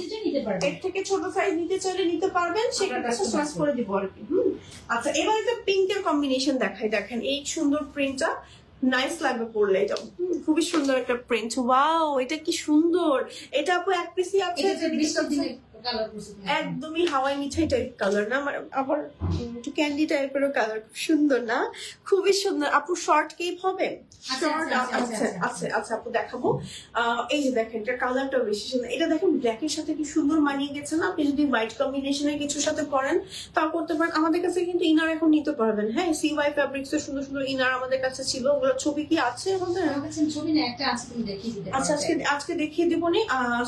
এর থেকে ছোট সাইজ নিতে চাইলে নিতে পারবেন, সেক্ষেত্রে চয়েস করে দিব আর কি। আচ্ছা এবার একটা পিঙ্কের কম্বিনেশন দেখাই, দেখেন এই সুন্দর প্রিন্টটা, নাইস লাগবে পরলে, এটা খুবই সুন্দর একটা প্রিন্ট। ওয়াও এটা কি সুন্দর, এটা আপু এক পিসই আছে, একদমই হাওয়াই মিঠাই টাইপ কালার না, আবার একটু ক্যান্ডি টাইপের কালার, খুব সুন্দর না, খুবই সুন্দর। আপু শর্ট কেপ হবে? আচ্ছা আপু দেখাবো। এই যে দেখেন এটা কালারটা বেশি সুন্দর, এটা দেখেন ব্ল্যাকের সাথে কি সুন্দর মানিয়ে গেছে না। আপনি যদি হোয়াইট কম্বিনেশনের কিছুর সাথে পরেন তাও করতে পারেন। আমাদের কাছে কিন্তু ইনার এখন নিতে পারবেন, হ্যাঁ CY ফ্যাব্রিক্স এর সুন্দর সুন্দর ইনার আমাদের কাছে ছিল, ওগুলোর ছবি কি আছে আমাদের? ছবি না, একটা আছে, তুমি দেখিয়ে দিতে। আচ্ছা আজকে দেখিয়ে দিব নি,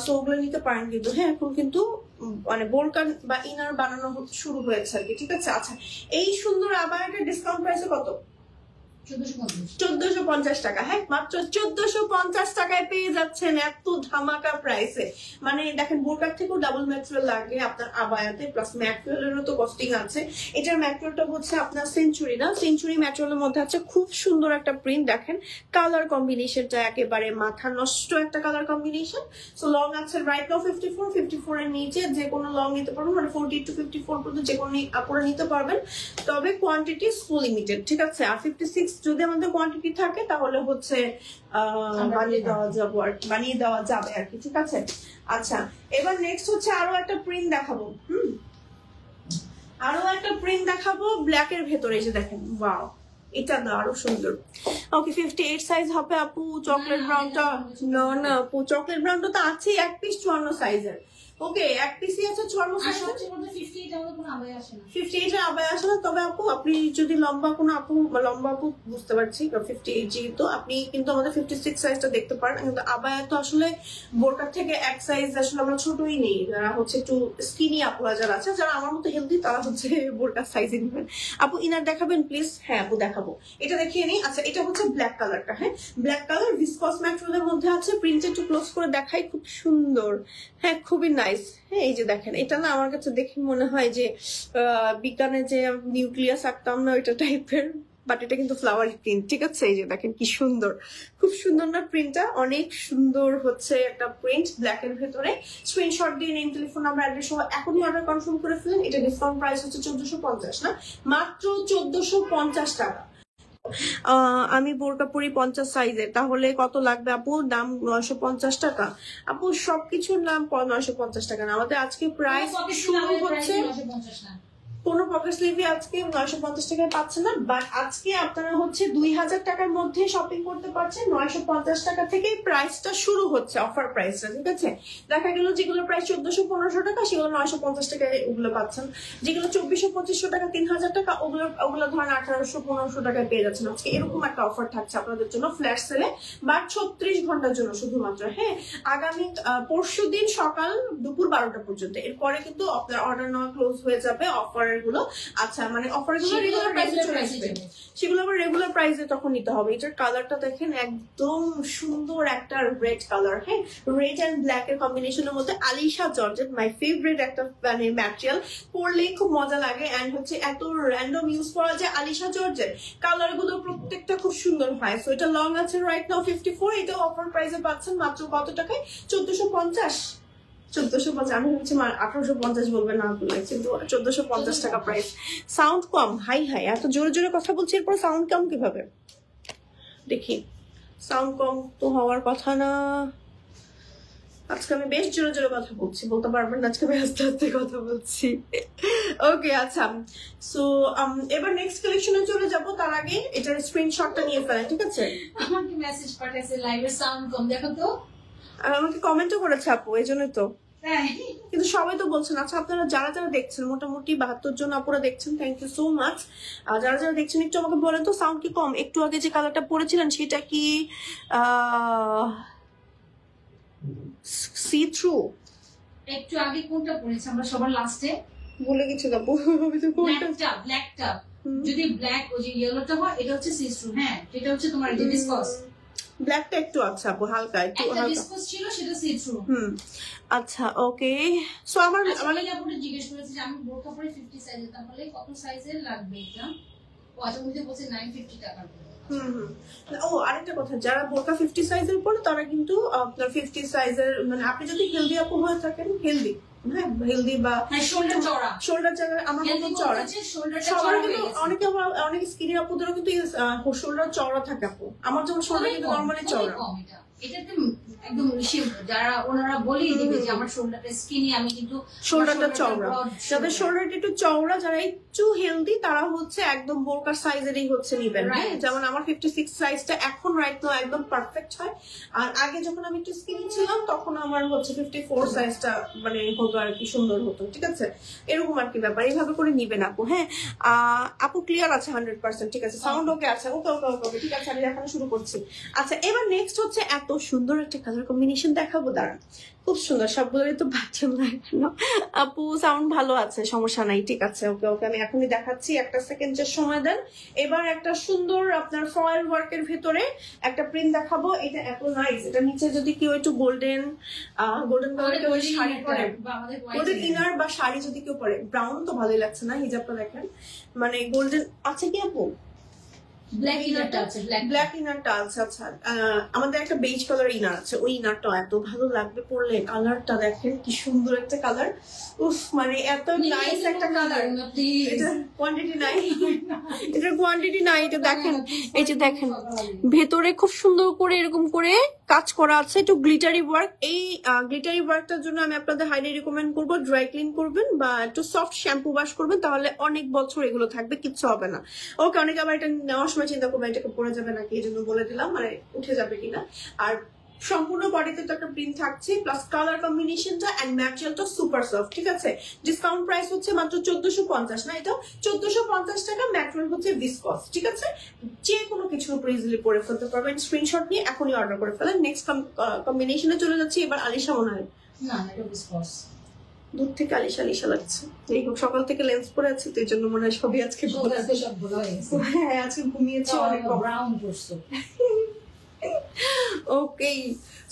সো ওগুলো নিতে পারেন কিন্তু, হ্যাঁ এখন কিন্তু মানে বোরকা বা ইনার বানানো শুরু হয়েছে আর কি, ঠিক আছে। আচ্ছা এই সুন্দর আবায়াটার ডিসকাউন্ট প্রাইসে কত? 1450 টাকা, হ্যাঁ মাত্র 1450 টাকায় পেয়ে যাচ্ছেন এত ধামাকা প্রাইসে। মানে দেখেন বোরকার থেকেও ডাবল ম্যাটেরিয়াল লাগে আপনার আবায়াতে, প্লাস ম্যাটেরিয়ালেরও তো কস্টিং আছে। এটার ম্যাটেরিয়ালটা হচ্ছে আপনার সেঞ্চুরি না, সেঞ্চুরি ম্যাটেরিয়ালের মধ্যে আছে, খুব সুন্দর একটা প্রিন্ট। দেখেন কালার কম্বিনেশনটা একেবারে মাথা নষ্ট একটা কালার কম্বিনেশন। সো লং আছে রাইট নাও 54 এর নিচে যে কোনো লং নিতে পারবেন, মানে 40 to 54 পর্যন্ত যে কোনো আপনারা নিতে পারবেন, তবে কোয়ান্টিটি লিমিটেড, ঠিক আছে। আর 56 যদি আমাদের কোয়ান্টিটি থাকে তাহলে হচ্ছে বানিয়ে দেওয়া যাবে আর কি, ঠিক আছে। আচ্ছা এবার নেক্সট হচ্ছে আরো একটা প্রিন্ট দেখাবো, ব্ল্যাক এর ভেতরে, এই যে দেখেন ওয়াও এটা না আরো সুন্দর। ওকে 58 সাইজ হবে আপু। চকলেট ব্রাউনটা না আপু, চকলেট ব্রাউনটা তো আছেই এক পিস 54 সাইজের। ওকে এক পিসই আছে 54 সাইজের, 58 এর আবায়া আসে না। তবে আপু আপনি যদি লম্বা আপু বুঝতে পারছি 58 যেহেতু, আপনি কিন্তু আমাদের 56 সাইজটা দেখতে পারেন। কিন্তু আবায়া তো আসলে বোরকার থেকে এক সাইজ আসলে আমরা ছোটই নেই, যারা হচ্ছে একটু স্কিনি আপুরা যারা আছে, যারা আমার মতো হেলদি, তারা হচ্ছে বোরকার সাইজে নেবেন। আপু ইনার দেখাবেন প্লিজ? হ্যাঁ আপু দেখাবো, এটা দেখিয়ে নিই। আচ্ছা এটা হচ্ছে ব্ল্যাক কালারটা, হ্যাঁ ব্ল্যাক কালার ভিসকস ম্যাটেরিয়ালের মধ্যে আছে, প্রিন্ট একটু ক্লোজ করে দেখাই, খুব সুন্দর, হ্যাঁ খুবই নাইস। হ্যাঁ এই যে দেখেন এটা না আমার কাছে দেখে মনে হয় যে বিজ্ঞানে যে নিউক্লিয়াস আঁকতাম না ওইটা টাইপের, বাট এটা কিন্তু ফ্লাওয়ারি প্রিন্ট, ঠিক আছে। এই যে দেখেন কি সুন্দর, খুব সুন্দর না প্রিন্টটা, অনেক সুন্দর হচ্ছে একটা প্রিন্ট ব্ল্যাক এর ভেতরে। স্ক্রিনশট দিয়ে নেম, টেলিফোন নাম্বার, অ্যাড্রেস সহ এখনই অর্ডার কনফার্ম করে ফেলেন। এটা ডিসকাউন্ট প্রাইস হচ্ছে 1450 না, মাত্র 1450 টাকা। আমি বোরকা পরি 50 সাইজের, তাহলে কত লাগবে আপু? দাম 950 টাকা আপু, সবকিছুর নাম 950 টাকা না। আমাদের আজকে প্রাইস শুরু হচ্ছে, কোনো পকেট স্লিভই আজকে 950 টাকায় পাচ্ছে না, বাট আজকে আপনারা হচ্ছে 2000 টাকার মধ্যে শপিং করতে পারছেন। 950 টাকা থেকেই প্রাইসটা শুরু হচ্ছে, অফার প্রাইসটা, ঠিক আছে। দেখা গেল যেগুলো প্রাইস 1400-1500 টাকা সেগুলো 950 টাকায় ওগুলো পাচ্ছেন, যেগুলো 2400-2500 টাকা 3000 টাকা ওগুলো ধরেন 1800-1500 টাকায় পেয়ে যাচ্ছেন। আজকে এরকম একটা অফার থাকছে আপনাদের জন্য ফ্ল্যাশ সেলে, বাট 36 ঘন্টার জন্য শুধুমাত্র, হ্যাঁ আগামী পরশু দিন সকাল দুপুর 12টা পর্যন্ত। এরপরে কিন্তু আপনার অর্ডার নেওয়া ক্লোজ হয়ে যাবে অফার গুলো। আচ্ছা মানে অফার গুলো রেগুলার প্রাইসে চলে আসবে, সেগুলো আবার রেগুলার প্রাইসে তখন নিতে হবে। এটার কালারটা দেখেন একদম সুন্দর একটা রেড কালার, হ্যাঁ রেড এন্ড ব্ল্যাক এর কম্বিনেশনের মধ্যে আলিশা জর্জেট, মাই ফেভারিট একটা মানে ম্যাটেরিয়াল, পরলেই খুব মজা লাগে। এন্ড হচ্ছে এত র্যান্ডম ইউজ করা যায় আলিশা জর্জেট, কালার গুলো প্রত্যেকটা খুব সুন্দর হয়। সো এটা লং আছে রাইট নাও 54, এটা অফার প্রাইসে পাচ্ছেন মাত্র কত টাকায়? 1450। আমি হচ্ছে 1850 বলবেন না বলে, কিন্তু 1450 টাকা প্রাইস। সাউন্ড কম, হাই এত জোরে জোরে কথা বলছি, এরপর সাউন্ড কম কিভাবে? দেখি সাউন্ড কম তো হওয়ার কথা না, আজকে আমি বেশ জোরে জোরে কথা বলছি, বলতে পারবেন না আজকে আমি আস্তে আস্তে কথা বলছি। ওকে আচ্ছা, সো এবার নেক্সট কালেকশনে চলে যাব, তার আগে এটার স্ক্রিনশটটা নিয়ে ফেলেন, ঠিক আছে। আমাকে মেসেজ পাঠাইছে লাইভের সাউন্ড কম, দেখো তো। আর আমাকে কমেন্টও করেছে আপু, এই জন্যই তো। কিন্তু সবাই তো বলছেন। আচ্ছা আপনারা যারা যারা দেখছেন, মোটামুটি 72 জন আপুরা দেখছেন, থ্যাংক ইউ সো মাচ। যারা যারা দেখছেন একটু আমাকে বলেন তো সাউন্ড কি কম? একটু আগে যে কালারটা পরেছিলেন সেটা কি সি থ্রু? একটু আগে কোনটা পরেছি আমরা সবার লাস্টে? বলে কিছু না ব্ল্যাকটা, যদি ব্ল্যাক ওই যে ইয়েলোটা হয় এটা হচ্ছে সি থ্রু, হ্যাঁ এটা হচ্ছে তোমার ডিসকাস। ব্ল্যাকটা একটু আচ্ছা আপু হালকা একটু একটা ডিসকাস ছিল, সেটা সি থ্রু। আচ্ছা ওকে। সো আমার মানে আপুটা জিজ্ঞেস করেছে যে আমি বোরকা পরে 50 সাইজের, তাহলে কত সাইজের লাগবে এটা? বলছে 950 টাকা। ও আরেকটা কথা, যারা বোরকা 50 সাইজের পরে তারা কিন্তু আপনার 50 সাইজের মানে আপনি যদি হেলদি আপু হয়ে থাকেন, হেলদি হ্যাঁ হেলদি বা শোল্ডার চওড়া, শোল্ডার জায়গা আমার মতো চওড়া, সবার কিন্তু অনেকে অনেক স্কিনি আপুদেরও কিন্তু শোল্ডার চওড়া থাকে আপু, আমার যেমন শোল্ডার কিন্তু নরমালি চওড়া। এটাতে একদম যারা ওনারা বলেই দিবে যে আমার শোল্ডারটা স্কিনি, আমি কিন্তু শোল্ডারটা চওড়া, যাদের শোল্ডারটা একটু চওড়া, যারা একটু হেলদি তারা হচ্ছে একদম বোরকার সাইজেরই হচ্ছে নিবেন। হ্যাঁ যেমন আমার 56 সাইজটা এখন রাইট নাও একদম পারফেক্ট হয়, আর আগে যখন আমি একটু স্কিনি ছিলাম তখন আমার হচ্ছে 54 সাইজটা মানে হতো আর কি, সুন্দর হতো। ঠিক আছে, এরকম আর কি ব্যাপার, এইভাবে করে নিবেন আপু। হ্যাঁ আপু ক্লিয়ার আছে 100%, ঠিক আছে, সাউন্ড ওকে আছে, ওকে ওকে ওকে ঠিক আছে, আমি দেখানো শুরু করছি। আচ্ছা এবার নেক্সট হচ্ছে এত সুন্দর একটা কালার কম্বিনেশন দেখাবো, দাঁড়ান, খুব সুন্দর, সবগুলোই তো বাচ্চা নয় কেন আপু, সাউন্ড ভালো আছে, সমস্যা নাই, ঠিক আছে, ওকে ওকে আমি এখনই দেখাচ্ছি, একটা সেকেন্ডের সময় দেন। এবার একটা সুন্দর আপনার ফয়েল ওয়ার্কের ভিতরে একটা প্রিন্ট দেখাবো, এটা এত নাইস, এটা নিচে যদি কেউ একটু গোল্ডেন কালারের কেউ শাড়ি পরে, গোল্ডেন ইনার বা শাড়ি যদি কেউ পরে, ব্রাউন তো ভালোই লাগছে না, হিজাবটা দেখেন মানে গোল্ডেন আছে কি আপু, ব্ল্যাক ইনারটা আছে, ব্ল্যাক ইনারটা আছে। আচ্ছা আমাদের একটা বেজ কালার ইনার আছে, ওই ইনারটা এত ভালো লাগবে পরলে, কালারটা দেখেন কি সুন্দর একটা কালার, উফ মানে এত নাইস একটা কালার, এটা কোয়ান্টিটি নাই, এটা কোয়ান্টিটি নাই, এটা দেখেন, এই যে দেখেন ভেতরে খুব সুন্দর করে এরকম করে কাজ করা আছে, একটু গ্লিটারি ওয়ার্ক। এই গ্লিটারি ওয়ার্কটার জন্য আমি আপনাদের হাইলি রিকমেন্ড করবো ড্রাই ক্লিন করবেন বা একটু সফট শ্যাম্পু ওয়াশ করবেন, তাহলে অনেক বছর এগুলো থাকবে, কিচ্ছু হবে না। ওকে, অনেকে আবার এটা নেওয়ার সময় চিন্তা করবেন এটাকে পরে যাবে নাকি, এই জন্য বলে দিলাম মানে উঠে যাবে কিনা। আর সম্পূর্ণ বডিতে তো একটা প্রিন্ট থাকছে, প্লাস কালার কম্বিনেশনটা এন্ড ম্যাটেরিয়ালটা সুপার সফট। ঠিক আছে, ডিসকাউন্ট প্রাইস হচ্ছে মাত্র 1450, না এটা 1450 টাকা, ম্যাটেরিয়াল হচ্ছে ভিসকস। ঠিক আছে, যে কোনো কিছুর উপর ইজিলি পরে ফেলতে পারবেন, স্ক্রিনশট নিয়ে এখনই অর্ডার করে ফেলেন। নেক্সট কম্বিনেশনে চলে যাচ্ছি, এবার আলিশা মনে হয় না, এটা ভিসকস, দূর থেকে আলিশা আলিশা লাগছে। এই হোক, সকাল থেকে লেন্স পরে আছি তো এই জন্য মনে হয় সবই আজকে হ্যাঁ আজকে ঘুমিয়েছি অনেক, ব্রাউন করছো। ওকে,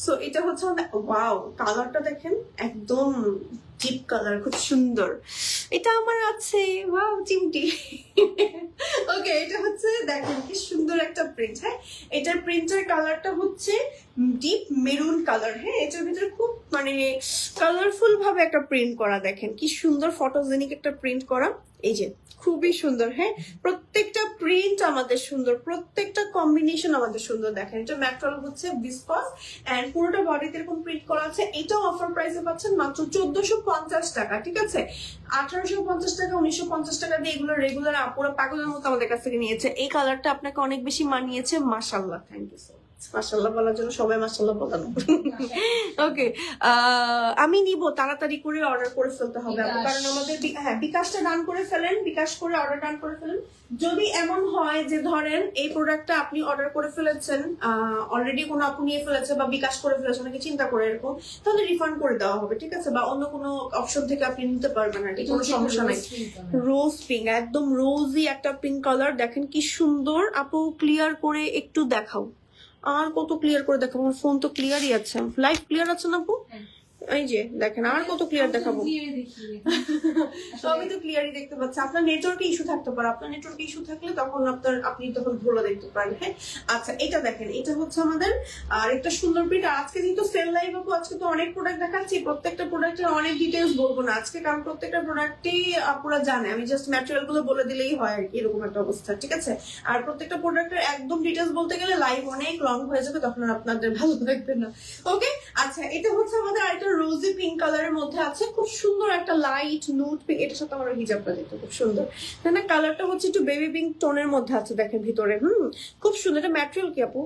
সো এটা হচ্ছে ওয়াও, কালারটা দেখেন একদম ডিপ কালার, খুব সুন্দর, এটা আমার আছে, ওয়াও চিমটি। ওকে, এটা হচ্ছে দেখেন কি সুন্দর একটা প্রিন্ট। হ্যাঁ এটার প্রিন্টের কালারটা হচ্ছে ডিপ মেরুন কালার। হ্যাঁ এটার ভিতরে খুব মানে কালারফুল ভাবে একটা প্রিন্ট করা, দেখেন কি সুন্দর ফটোজেনিক একটা প্রিন্ট করা, এই যে খুবই সুন্দর। হ্যাঁ প্রত্যেকটা প্রিন্ট আমাদের সুন্দর, প্রত্যেকটা কম্বিনেশন আমাদের সুন্দর। দেখেন এটা ম্যাটেরিয়াল হচ্ছে ভিসকস এন্ড পুরোটা বডিতে এরকম প্রিন্ট করা আছে। এটাও অফার প্রাইসে পাচ্ছেন মাত্র 1450 টাকা। ঠিক আছে, 1850 টাকা 1950 টাকা দিয়ে এগুলো রেগুলার আপুরা পাগলের মতো আমাদের কাছ থেকে নিয়েছে। এই কালারটা আপনাকে অনেক বেশি মানিয়েছে, মাশাআল্লাহ, থ্যাংক ইউ সো মাচ। মাশাআল্লাহ বলার জন্য সবাই মাশাআল্লাহ বলেন। ওকে, আমি নিব, তাড়াতাড়ি করে অর্ডার করে ফেলতে হবে কারণ আমাদের হ্যাঁ বিকাশটা ডান করে ফেলেন, বিকাশ করে অর্ডার ডান করে ফেলেন। যদি এমন হয় যে ধরেন এই প্রোডাক্টটা আপনি অর্ডার করে ফেলেছেন, অলরেডি কোনো আপু নিয়ে ফেলেছে বা বিকাশ করে ফেলেছে, অনেকে চিন্তা করে এরকম, তাহলে রিফান্ড করে দেওয়া হবে। ঠিক আছে, বা অন্য কোনো অপশন থেকে আপনি নিতে পারবেন আর কি, কোনো সমস্যা নাই। রোজ পিঙ্ক, একদম রোজি একটা পিঙ্ক কালার, দেখেন কি সুন্দর। আপু ক্লিয়ার করে একটু দেখাও, আর কত ক্লিয়ার করে দেখাবো, আমার ফোন তো ক্লিয়ারই আছে, লাইভ ক্লিয়ার আছে না আপু? এই যে দেখেন আর কত ক্লিয়ার দেখাবো, সবই তো ক্লিয়ারই দেখতে পাচ্ছি। আপনার নেটওয়ার্কে ইস্যু থাকতে পারে, আপনার নেটওয়ার্কে ইস্যু থাকলে তখন আপনি তখন ভালো দেখতে পারেন। হ্যাঁ আচ্ছা, এটা দেখেন, এটা হচ্ছে আমাদের আর একটা সুন্দর প্রিন্ট। আর আজকে যেহেতু সেল লাইভ আপু, আজকে তো অনেক প্রোডাক্ট দেখাচ্ছি, প্রত্যেকটা প্রোডাক্টের অনেক ডিটেলস বলবো না আজকে, কারণ প্রত্যেকটা প্রোডাক্টই আপুরা জানে, আমি জাস্ট ম্যাটেরিয়াল গুলো বলে দিলেই হয় আর কি, এরকম একটা অবস্থা। ঠিক আছে, আর প্রত্যেকটা প্রোডাক্টের একদম ডিটেলস বলতে গেলে লাইভ অনেক লং হয়ে যাবে, তখন আপনাদের ভালো লাগবে না। ওকে, আচ্ছা এটা হচ্ছে আমাদের আরেকটা রোজি পিঙ্ক কালারের মধ্যে আছে, খুব সুন্দর একটা লাইট নুড পিঙ্ক, এটার সাথে আমার হিজাবটা দেখতে খুব সুন্দর। তাই না, কালারটা হচ্ছে একটু বেবি পিঙ্ক টোনের মধ্যে আছে, দেখেন ভিতরে খুব সুন্দর। এটা ম্যাটেরিয়াল কি আপু?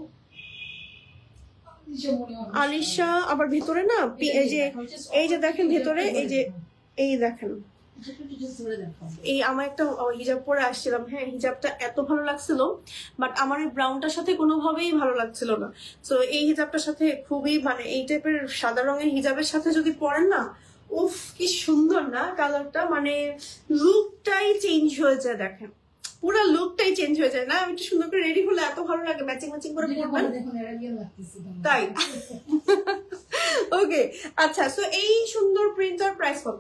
আলিশা, আবার ভিতরে না এই যে দেখেন ভেতরে, এই দেখেন, এই আমার একটা হিজাব পরে আসছিলাম, হ্যাঁ হিজাবটা এত ভালো লাগছিল, বাট আমার এই ব্রাউনটার সাথে কোনোভাবেই ভালো লাগছিল না। তো এই হিজাবটার সাথে খুবই মানে এই টাইপের সাদা রঙের হিজাবের সাথে যদি পরেন না, উফ কি সুন্দর না কালারটা, মানে লুকটাই চেঞ্জ হয়ে যায়, দেখেন পুরো লুকটাই চেঞ্জ হয়ে যায় না? আমি একটু সুন্দর করে রেডি হলে এত ভালো লাগে, ম্যাচিং করে পরবেন, তাই। ওকে আচ্ছা, সো এই সুন্দর প্রিন্টার প্রাইস কত?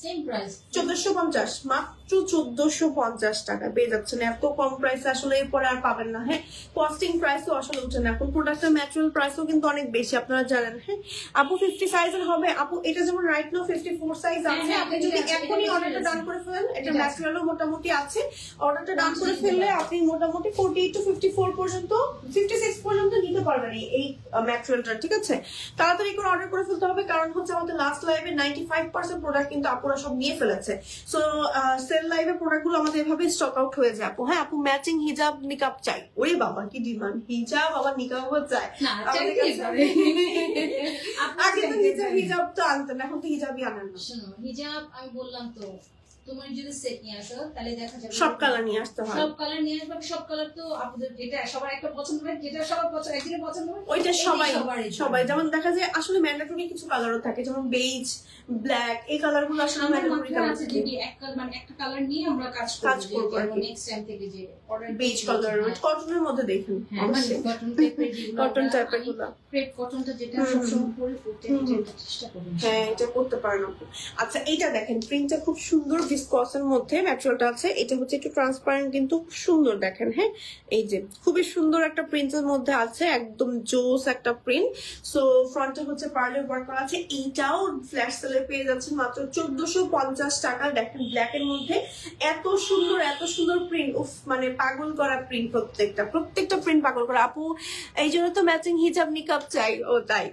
সেম প্রাইস 1450, মাত্র 1450 টাকা পেয়ে যাচ্ছেন। এত কম প্রাইসে আসলে এরপরে আর পাবেন না। হ্যাঁ, কস্টিং প্রাইসও আসলে উঠছে না এখন, প্রোডাক্টের ম্যাটেরিয়াল প্রাইসও কিন্তু অনেক বেশি, আপনারা জানেন। হ্যাঁ আপু 50 সাইজের হবে আপু, এটা যেমন রাইট নাও 54 সাইজ আছে, আপনি যদি এখনই অর্ডারটা ডান করে ফেলেন, এটা ম্যাটেরিয়ালও মোটামুটি আছে, অর্ডারটা ডান করে ফেললে আপনি মোটামুটি 48 to 54 পর্যন্ত, 56 পর্যন্ত নিতে পারবেন এই ম্যাটেরিয়ালটা। ঠিক আছে, তাড়াতাড়ি করে অর্ডার করে ফেলতে হবে, কারণ হচ্ছে আমাদের লাস্ট লাইভে 95% প্রোডাক্ট কিন্তু আপুরা সব নিয়ে ফেলেছে। সো সেল লাইভে প্রোডাক্ট গুলো আমাদের এভাবে স্টক আউট হয়ে যায় আপু। হ্যাঁ আপু ম্যাচিং হিজাব নিকাব চাই, ওরে বাবা কি ডিমান্ড, হিজাব আবার নিকাবও চাই। আগে তো হিজাব তো আনতেন, এখন তো হিজাবই আনেন না। শোনো হিজাব আমি বললাম তো, তোমার যদি সেট নিয়ে আসো তাহলে দেখা যাবে সব কালার নিয়ে আসতে হয়, সব কালার নিয়ে আসবে। সব কালার তো আপনাদের যেটা সবার একটা পছন্দ হয়, যেটা সবার পছন্দ একদিনে পছন্দ হয় ওইটা সবাই যেমন দেখা যায় আসলে ম্যান্ডেটরি কিছু কালারও থাকে, যেমন বেজ, ব্ল্যাক, এই কালার গুলো আসলে ম্যান্ডেটরি কালার আছে। যদি একটা কালার নিয়ে আমরা কাজ করব নেক্সট টাইম থেকে, যে অর্ডার বেজ কালার কটনের মধ্যে দেখুন, কটন টাইপের গুলো, ক্রেপ কটনটা যেটা সবসময় পরে পড়তে চেষ্টা করবেন। হ্যাঁ এটা করতে পারেন আপু। আচ্ছা এইটা দেখেন, প্রিন্টটা খুব সুন্দর, ভিসকসের মধ্যে ম্যাটেরিয়ালটা আছে, এটা হচ্ছে একটু ট্রান্সপারেন্ট কিন্তু সুন্দর দেখেন। হ্যাঁ এই যে খুবই সুন্দর একটা প্রিন্টের মধ্যে আছে, একদম জোস একটা প্রিন্ট। সো ফ্রন্টে হচ্ছে পার্লের ওয়ার্ক করা আছে, এইটাও ফ্ল্যাশ সেলে পেয়ে যাচ্ছেন মাত্র 1450 টাকা। দেখেন ব্ল্যাক এর মধ্যে এত সুন্দর প্রিন্ট, উফ মানে পাগল করা প্রিন্ট, প্রত্যেকটা প্রিন্ট পাগল করা আপু। এই জন্য তো ম্যাচিং হিজাব নিকাব চাই, ও তাই।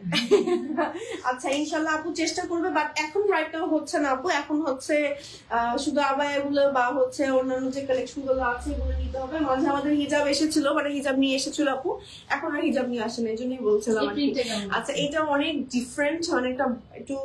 আচ্ছা ইনশাল্লাহ আপু চেষ্টা করবে, বাট এখন রাইট নাও হচ্ছে না আপু, এখন হচ্ছে শুধু আবায়াগুলো বা হচ্ছে অন্যান্য যে কালেকশন গুলো আছে এগুলো নিতে হবে। মাঝে আমাদের হিজাব এসেছিল, মানে হিজাব নিয়ে এসেছিল আপু, এখন আর হিজাব নিয়ে আসেন, এই জন্যই বলছিলাম। আচ্ছা এটা অনেক ডিফারেন্ট, অনেকটা একটু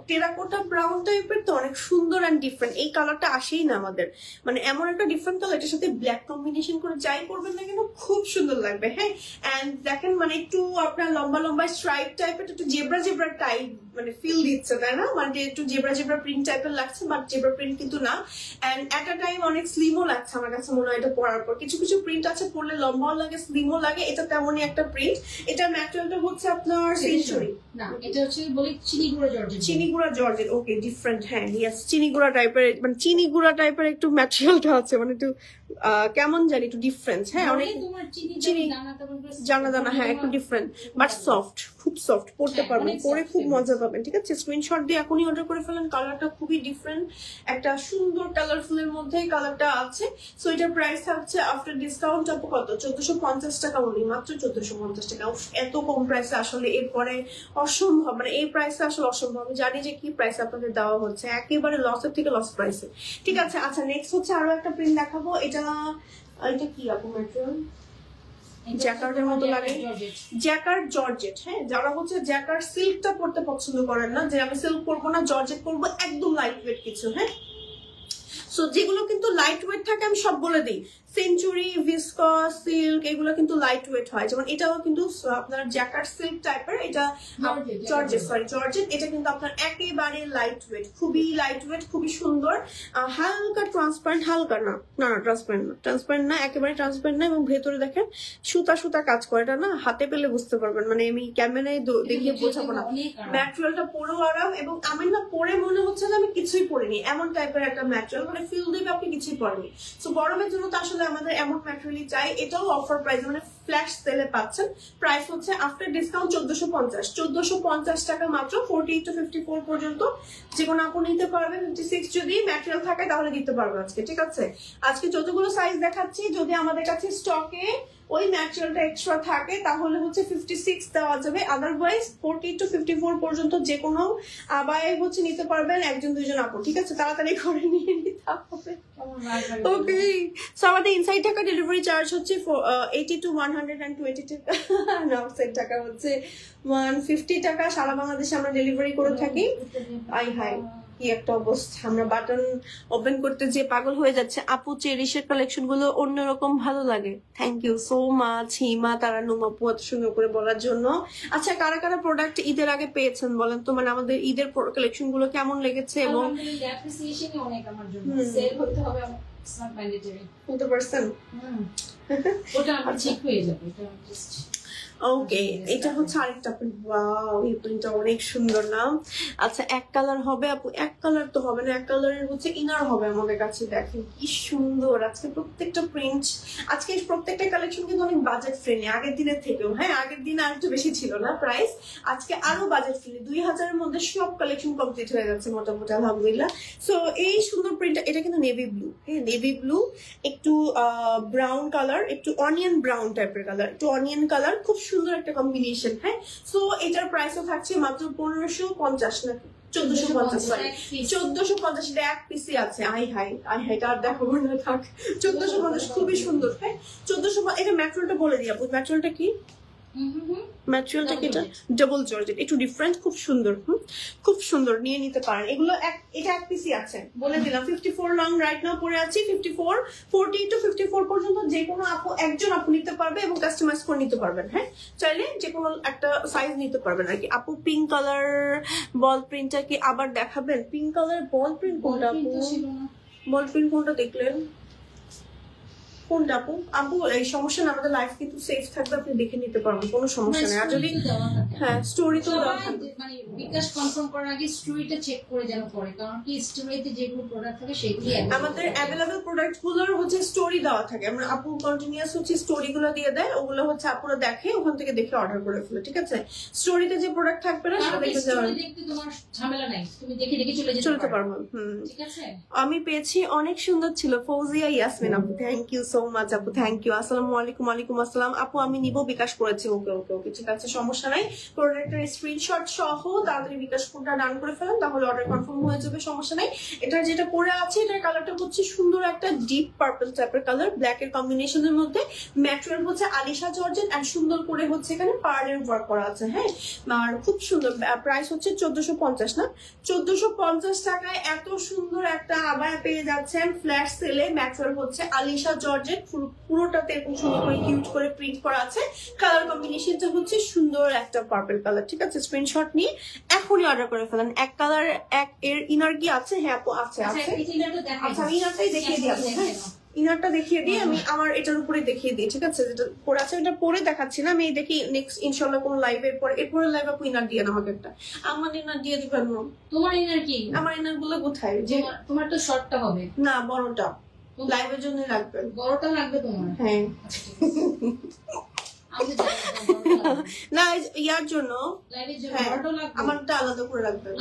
টেরাকোটা ব্রাউন টাইপের, তো অনেক সুন্দর অ্যান্ড ডিফারেন্ট। এই কালারটা আসেই না আমাদের, মানে এমন একটা ডিফারেন্ট কালার, এটার সাথে ব্ল্যাক কম্বিনেশন করে যাই করবেন না কেন খুব সুন্দর লাগবে। হ্যাঁ এন্ড দেখেন মানে একটু আপনার লম্বা স্ট্রাইপ টাইপের, একটু জেব্রা টাইপ মানে ফিল দিচ্ছে, তাই না? মানে একটু জেব্রা প্রিন্ট টাইপের লাগছে, বাট জেব্রা প্রিন্ট কিন্তু না। এন্ড এট আ টাইম অনেক স্লিমও লাগছে আমার কাছে মনে হয় এটা পরার পর। কিছু প্রিন্ট আছে পরলে লম্বাও লাগে, স্লিমও লাগে, এটা তেমনই একটা প্রিন্ট। এটা ম্যাটেরিয়ালটা হচ্ছে আপনার সেঞ্চুরি না, এটা হচ্ছে বলি চিনি গুঁড়া জর্জেট। ওকে ডিফারেন্ট, হ্যাঁ ইয়েস চিনি গুঁড়া টাইপের, মানে চিনি গুঁড়া টাইপের একটু ম্যাটেরিয়ালটা আছে, মানে একটু কেমন জানি একটু ডিফারেন্স। হ্যাঁ অনেক চিনি দানা, হ্যাঁ একটু ডিফারেন্ট, বাট সফট, খুব সফট, পড়তে পারবেন, পরে খুব মজা পাবেন। ঠিক আছে, স্ক্রিনশট দিয়ে এখনই অর্ডার করে ফেলেন। কালারটা খুবই ডিফারেন্ট, একটা সুন্দর কালারফুলের মধ্যে কালারটা আছে। সো এটার প্রাইস থাকছে আফটার ডিসকাউন্ট আপু কত, 1450 টাকা অনলি, মাত্র 1450 টাকা। এত কম প্রাইসে আসলে এরপরে অসম্ভব, মানে এই প্রাইসে আসলে অসম্ভব। আমি জানি যে কি প্রাইস আপনাদের দেওয়া হচ্ছে, একেবারে লসের থেকে লস প্রাইসে। ঠিক আছে, আচ্ছা নেক্সট হচ্ছে আরো একটা প্রিন্ট দেখাবো। এটা কি আপু ম্যাটেরিয়াল, জ্যাকার্ডের মতো লাগে, জ্যাকার্ড জর্জেট। হ্যাঁ যারা হচ্ছে জ্যাকার্ড সিল্কটা পড়তে পছন্দ করেন না, যে আমি সিল্ক পরবো না জর্জেট পরবো, একদম লাইট ওয়েট কিছু। হ্যাঁ সো যেগুলো কিন্তু লাইট ওয়েট থাকে আমি সব বলে দিই, সেঞ্চুরি, ভিসকস, সিল্ক, এগুলো কিন্তু লাইট ওয়েট হয়। যেমন এটাও কিন্তু আপনার জ্যাকার্ড সিল্ক টাইপের, এটা জর্জেট, এটা কিন্তু আপনার একেবারে লাইট ওয়েট, খুবই লাইট ওয়েট, খুবই সুন্দর, হালকা ট্রান্সপারেন্ট, হালকা না ট্রান্সপারেন্ট না, একেবারে ট্রান্সপারেন্ট না। এবং ভেতরে দেখেন সুতা কাজ করে, এটা না হাতে পেলে বুঝতে পারবেন, মানে আমি ক্যামেরায় দেখিয়ে বোঝাবো না। ম্যাটেরিয়ালটা পরেও আরাম, এবং আমি না পরে মনে হচ্ছে যে আমি কিছুই পরিনি, এমন টাইপের একটা ম্যাটেরিয়াল, মানে ফিল দেবে আপনি কিছুই পরেনি। সো গরমের জন্য তো আসলে আমাদের এমন ম্যাটেরিয়ালই চাই। এটাও অফার প্রাইস, মানে ফ্ল্যাশ সেলে পাচ্ছেন। প্রাইস হচ্ছে আফটার ডিসকাউন্ট 1450 টাকা মাত্র, 48 to 54 পর্যন্ত যে কোনো আপু নিতে পারবেন। 56 যদি ম্যাটেরিয়াল থাকে তাহলে দিতে পারবো আজকে। ঠিক আছে, আজকে যতগুলো সাইজ দেখাচ্ছি, যদি আমাদের কাছে স্টকে ওই ম্যাটেরিয়ালটা এক্সট্রা থাকে তাহলে হচ্ছে 56 দেওয়া যাবে, আদারওয়াইজ 48 to 54 পর্যন্ত যে কোনো আবায় হচ্ছে নিতে পারবেন, একজন দুইজন আপু। ঠিক আছে, তাড়াতাড়ি করে নিয়ে নিতে হবে। ওকে, সো আমাদের ইনসাইড টাকা ডেলিভারি চার্জ হচ্ছে 80 to 120 টাকা, আউটসাইড টাকা হচ্ছে 150 টাকা। সারা বাংলাদেশে আমরা ডেলিভারি করে থাকি। হাই কি একটা অবস্থা, আমরা বাটন ওপেন করতে যে পাগল হয়ে যাচ্ছে। আপু চেরিশের কালেকশন গুলো অন্যরকম ভালো লাগে, থ্যাংক ইউ সো মাচ হিমা, তারা নুমাপু এত সুন্দর করে বলার জন্য। আচ্ছা কারা কারা প্রোডাক্ট ঈদের আগে পেয়েছেন বলেন তো, মানে আমাদের ঈদের কালেকশন গুলো কেমন লেগেছে? এবং অ্যাপ্রিসিয়েশনই অনেক আমার জন্য, সেল হতে হবে, ইটস নট ম্যান্ডেটরি। 100% ওটা আমার ঠিক হয়ে যাবে, এটা জাস্ট ওকে, এটা হচ্ছে আরেকটা প্রিন্ট। ওয়াও, এই প্রিন্টটা অনেক সুন্দর না? আচ্ছা, এক কালার হবে আপু? এক কালার তো হবে না, এক কালারের হচ্ছে ইনার হবে আমাদের কাছে। দেখেন কি সুন্দর আজকে প্রত্যেকটা প্রিন্ট, আজকে প্রত্যেকটা কালেকশন কিন্তু অনেক বাজেট ফ্রেন্ডলি আগের দিনের থেকেও। হ্যাঁ, আগের দিন আর একটু বেশি ছিল না প্রাইস, আজকে আরো বাজেট ফ্রেন্ডলি। 2000-এর মধ্যে সব কালেকশন কমপ্লিট হয়ে যাচ্ছে মোটামুটি, আলহামদুলিল্লাহ। সো এই সুন্দর প্রিন্টটা, এটা কিন্তু নেভি ব্লু। হ্যাঁ, নেভি ব্লু, একটু ব্রাউন কালার, একটু অনিয়ন ব্রাউন টাইপের কালার, একটু অনিয়ন কালার, খুব সুন্দর একটা কম্বিনেশন। হ্যাঁ, সো এটার প্রাইসও থাকছে মাত্র 1550 নাকি 1450, সরি 1450। এটা এক পিসি আছে। আই হাই আর দেখো না, থাক। 1450 খুবই সুন্দর। হ্যাঁ, 1450। এটা ম্যাটেরিয়ালটা বলে দিই আপু, ম্যাটেরিয়ালটা কি? ম্যাটেরিয়ালটা কি? এটা ডাবল জর্জেট, একটু ডিফারেন্ট, খুব সুন্দর। খুব সুন্দর, নিয়ে নিতে পারেন এগুলো। এটা এক পিসি আছে, বলে দিলাম। 54 লং রাইট নাও পরে আছি, 54, 40 to 54 পর্যন্ত যে কোনো আপু, একজন আপু নিতে পারবে এবং কাস্টমাইজ করে নিতে পারবেন। হ্যাঁ, চাইলে যে কোনো একটা সাইজ নিতে পারবেন আর কি। আপু পিঙ্ক কালার বল প্রিন্টটা কি আবার দেখাবেন? পিঙ্ক কালার বল প্রিন্ট কোনটা আপু? বল প্রিন্ট কোনটা দেখলেন? কোনটা আপু? আপু এই সমস্যা না, আমাদের লাইফ কিন্তু সেফ থাকবে, আপনি দেখে নিতে পারবেন, কোনো সমস্যা নেই। আর যদি হ্যাঁ স্টোরি তো দেওয়া থাকবে, মানে বিকাশ কনফার্ম করার আগে স্টোরিটা চেক করে যেন করে, কারণ কি স্টোরিতে যেগুলো প্রোডাক্ট থাকে সেগুলি আমাদের অ্যাভেলেবল প্রোডাক্ট গুলোর হচ্ছে স্টোরি দেওয়া থাকে। আমরা আপু কন্টিনিউয়াস হচ্ছে স্টোরি গুলো দিয়ে দেয়, ওগুলো হচ্ছে আপুরা দেখে, ওখান থেকে দেখে অর্ডার করে ফেলে। ঠিক আছে, স্টোরিতে যে প্রোডাক্ট থাকবে না সেটা দেখে যাওয়ার দেখতে তোমার ঝামেলা নাই, তুমি দেখে দেখে চলে পারবো। ঠিক আছে। আমি পেয়েছি, অনেক সুন্দর ছিল। ফৌজিয়া ইয়াসমিন আপু, থ্যাংক ইউ সো মাচ আপু, থ্যাংক ইউ। আসসালামু আলাইকুম। ওয়ালাইকুম আসসালাম আপু, আমি নিব, বিকাশ করেছি। ওকে ওকে ওকে, ঠিক আছে, সমস্যা নাই। প্রোডাক্টের স্ক্রিনশট সহ তাড়াতাড়ি বিকাশ কোডটা ডান করে ফেলেন, তাহলে অর্ডার কনফার্ম হয়ে যাবে, সমস্যা নাই। এটা যেটা পরে আছে, এটার কালারটা হচ্ছে সুন্দর একটা ডিপ পার্পল টাইপের কালার, ব্ল্যাক এর কম্বিনেশনের মধ্যে। ম্যাটেরিয়াল হচ্ছে আলিশা জর্জেট, আর সুন্দর করে হচ্ছে এখানে পার্লের ওয়ার্ক করা আছে। হ্যাঁ, আর খুব সুন্দর। প্রাইস হচ্ছে 1450 না? 1450 টাকায় এত সুন্দর একটা আবায়া পেয়ে যাচ্ছেন ফ্ল্যাশ সেলে। ম্যাটেরিয়াল হচ্ছে আলিশা জর্জেট, পুরোটাতে এরকম সুন্দর করে কিউট করে প্রিন্ট করা আছে। কালার কম্বিনেশনটা হচ্ছে সুন্দর একটা পার্পল কালার। ঠিক আছে, স্ক্রিনশট নিয়ে এখনই অর্ডার করে ফেলেন। এক কালার এক এর ইনার কি আছে? হ্যাঁ আপু, আছে আছে। আচ্ছা, আমি ইনারটাই দেখিয়ে দিই আপু। হ্যাঁ, ইনারটা দেখিয়ে দিই আমি, আমার এটার উপরে দেখিয়ে দিই। ঠিক আছে, যেটা পরে আছে এটা পরে দেখাচ্ছি না, আমি দেখি নেক্সট ইনশাআল্লাহ কোন লাইভের পরে, এরপরে লাইভ আপু ইনার দিয়ে আমাকে একটা, আমার ইনার দিয়ে দিবেন না? তোমার ইনার কি? আমার ইনার গুলো কোথায়? যে তোমার তো শর্টটা হবে না, বড়টা লাইভের জন্য রাখবেন। বড়টা লাগবে তোমার? হ্যাঁ, না ইয়ার জন্য, আমারটা আলাদা করে রাখবেন।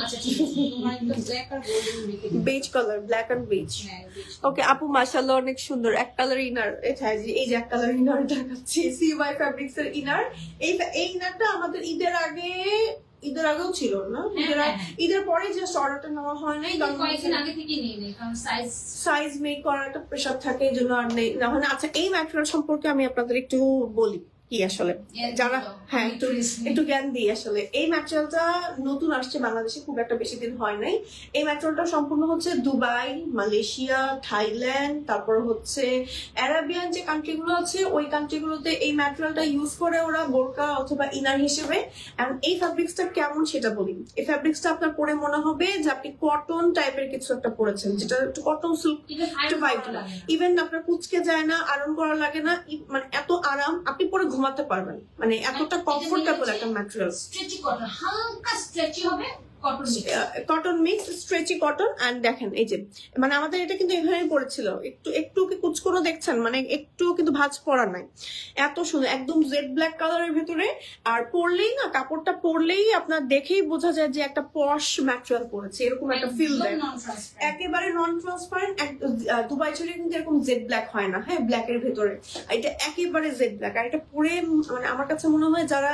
Beige colour, black and beige. Okay আপু, মাশাআল্লাহ অনেক সুন্দর। এক কালার ইনার, এই যে এক কালার ইনার দেখাচ্ছি, সিওয়াই ফ্যাব্রিক্স এর ইনার। এই ইনারটা আমাদের ঈদের আগেও ছিল না? ঈদের পরে জাস্ট অর্ডারটা নেওয়া হয় নাই, কারণ সাইজ মেক করার একটা প্রেশার থাকে, এই জন্য আর নেই না হয়। আচ্ছা, এই ম্যাটেরিয়াল সম্পর্কে আমি আপনাদের একটু বলি কি আসলে, যারা হ্যাঁ একটু জ্ঞান দিই। আসলে এই ম্যাটেরিয়ালটা নতুন আসছে বাংলাদেশে, খুব একটা বেশি দিন হয় নাই। এই ম্যাটেরিয়ালটা সম্পূর্ণ হচ্ছে দুবাই, মালয়েশিয়া, থাইল্যান্ড, তারপর হচ্ছে অ্যারাবিয়ান যে কান্ট্রিগুলো আছে, ওই কান্ট্রিগুলোতে এই ম্যাটেরিয়ালটা ইউজ করে ওরা বোরকা অথবা ইনার হিসেবে। এই ফ্যাব্রিক্সটা কেমন সেটা বলি। এই ফ্যাব্রিক্সটা আপনার পরে মনে হবে যে আপনি কটন টাইপের কিছু একটা পরেছেন, যেটা একটু কটন সিল্ক, একটু হোয়াইট, ইভেন আপনার কুচকে যায় না, আয়রন করা লাগে না, মানে এত আরাম, আপনি পরে ঘুমাতে পারবেন, মানে এতটা কমফোর্টেবল একটা ম্যাটেরিয়াল। স্ট্রেচি কটন, হালকা স্ট্রেচি হবে, cotton mix, stretchy cotton. And দেখেন এই যে, মানে আমাদের এটা কিন্তু এভাবেই পড়েছিল, একটু কি কুচকোনো দেখছেন, মানে একটু কিন্তু ভাঁজ পড়া নাই, এত সুন্দর, একদম জেড ব্ল্যাক কালারের ভিতরে। আর পরলেই না, কাপড়টা পরলেই আপনার দেখেই বোঝা যায় যে একটা পশ ম্যাটেরিয়াল পরেছে, এরকম একটা ফিল দেয়। একেবারে নন ট্রান্সপারেন্ট। দুবাই চুড়ি কিন্তু এরকম জেড ব্ল্যাক হয় না। হ্যাঁ, ব্ল্যাক এর ভেতরে এটা একেবারে জেড ব্ল্যাক। আর এটা পরে মানে আমার কাছে মনে হয় যারা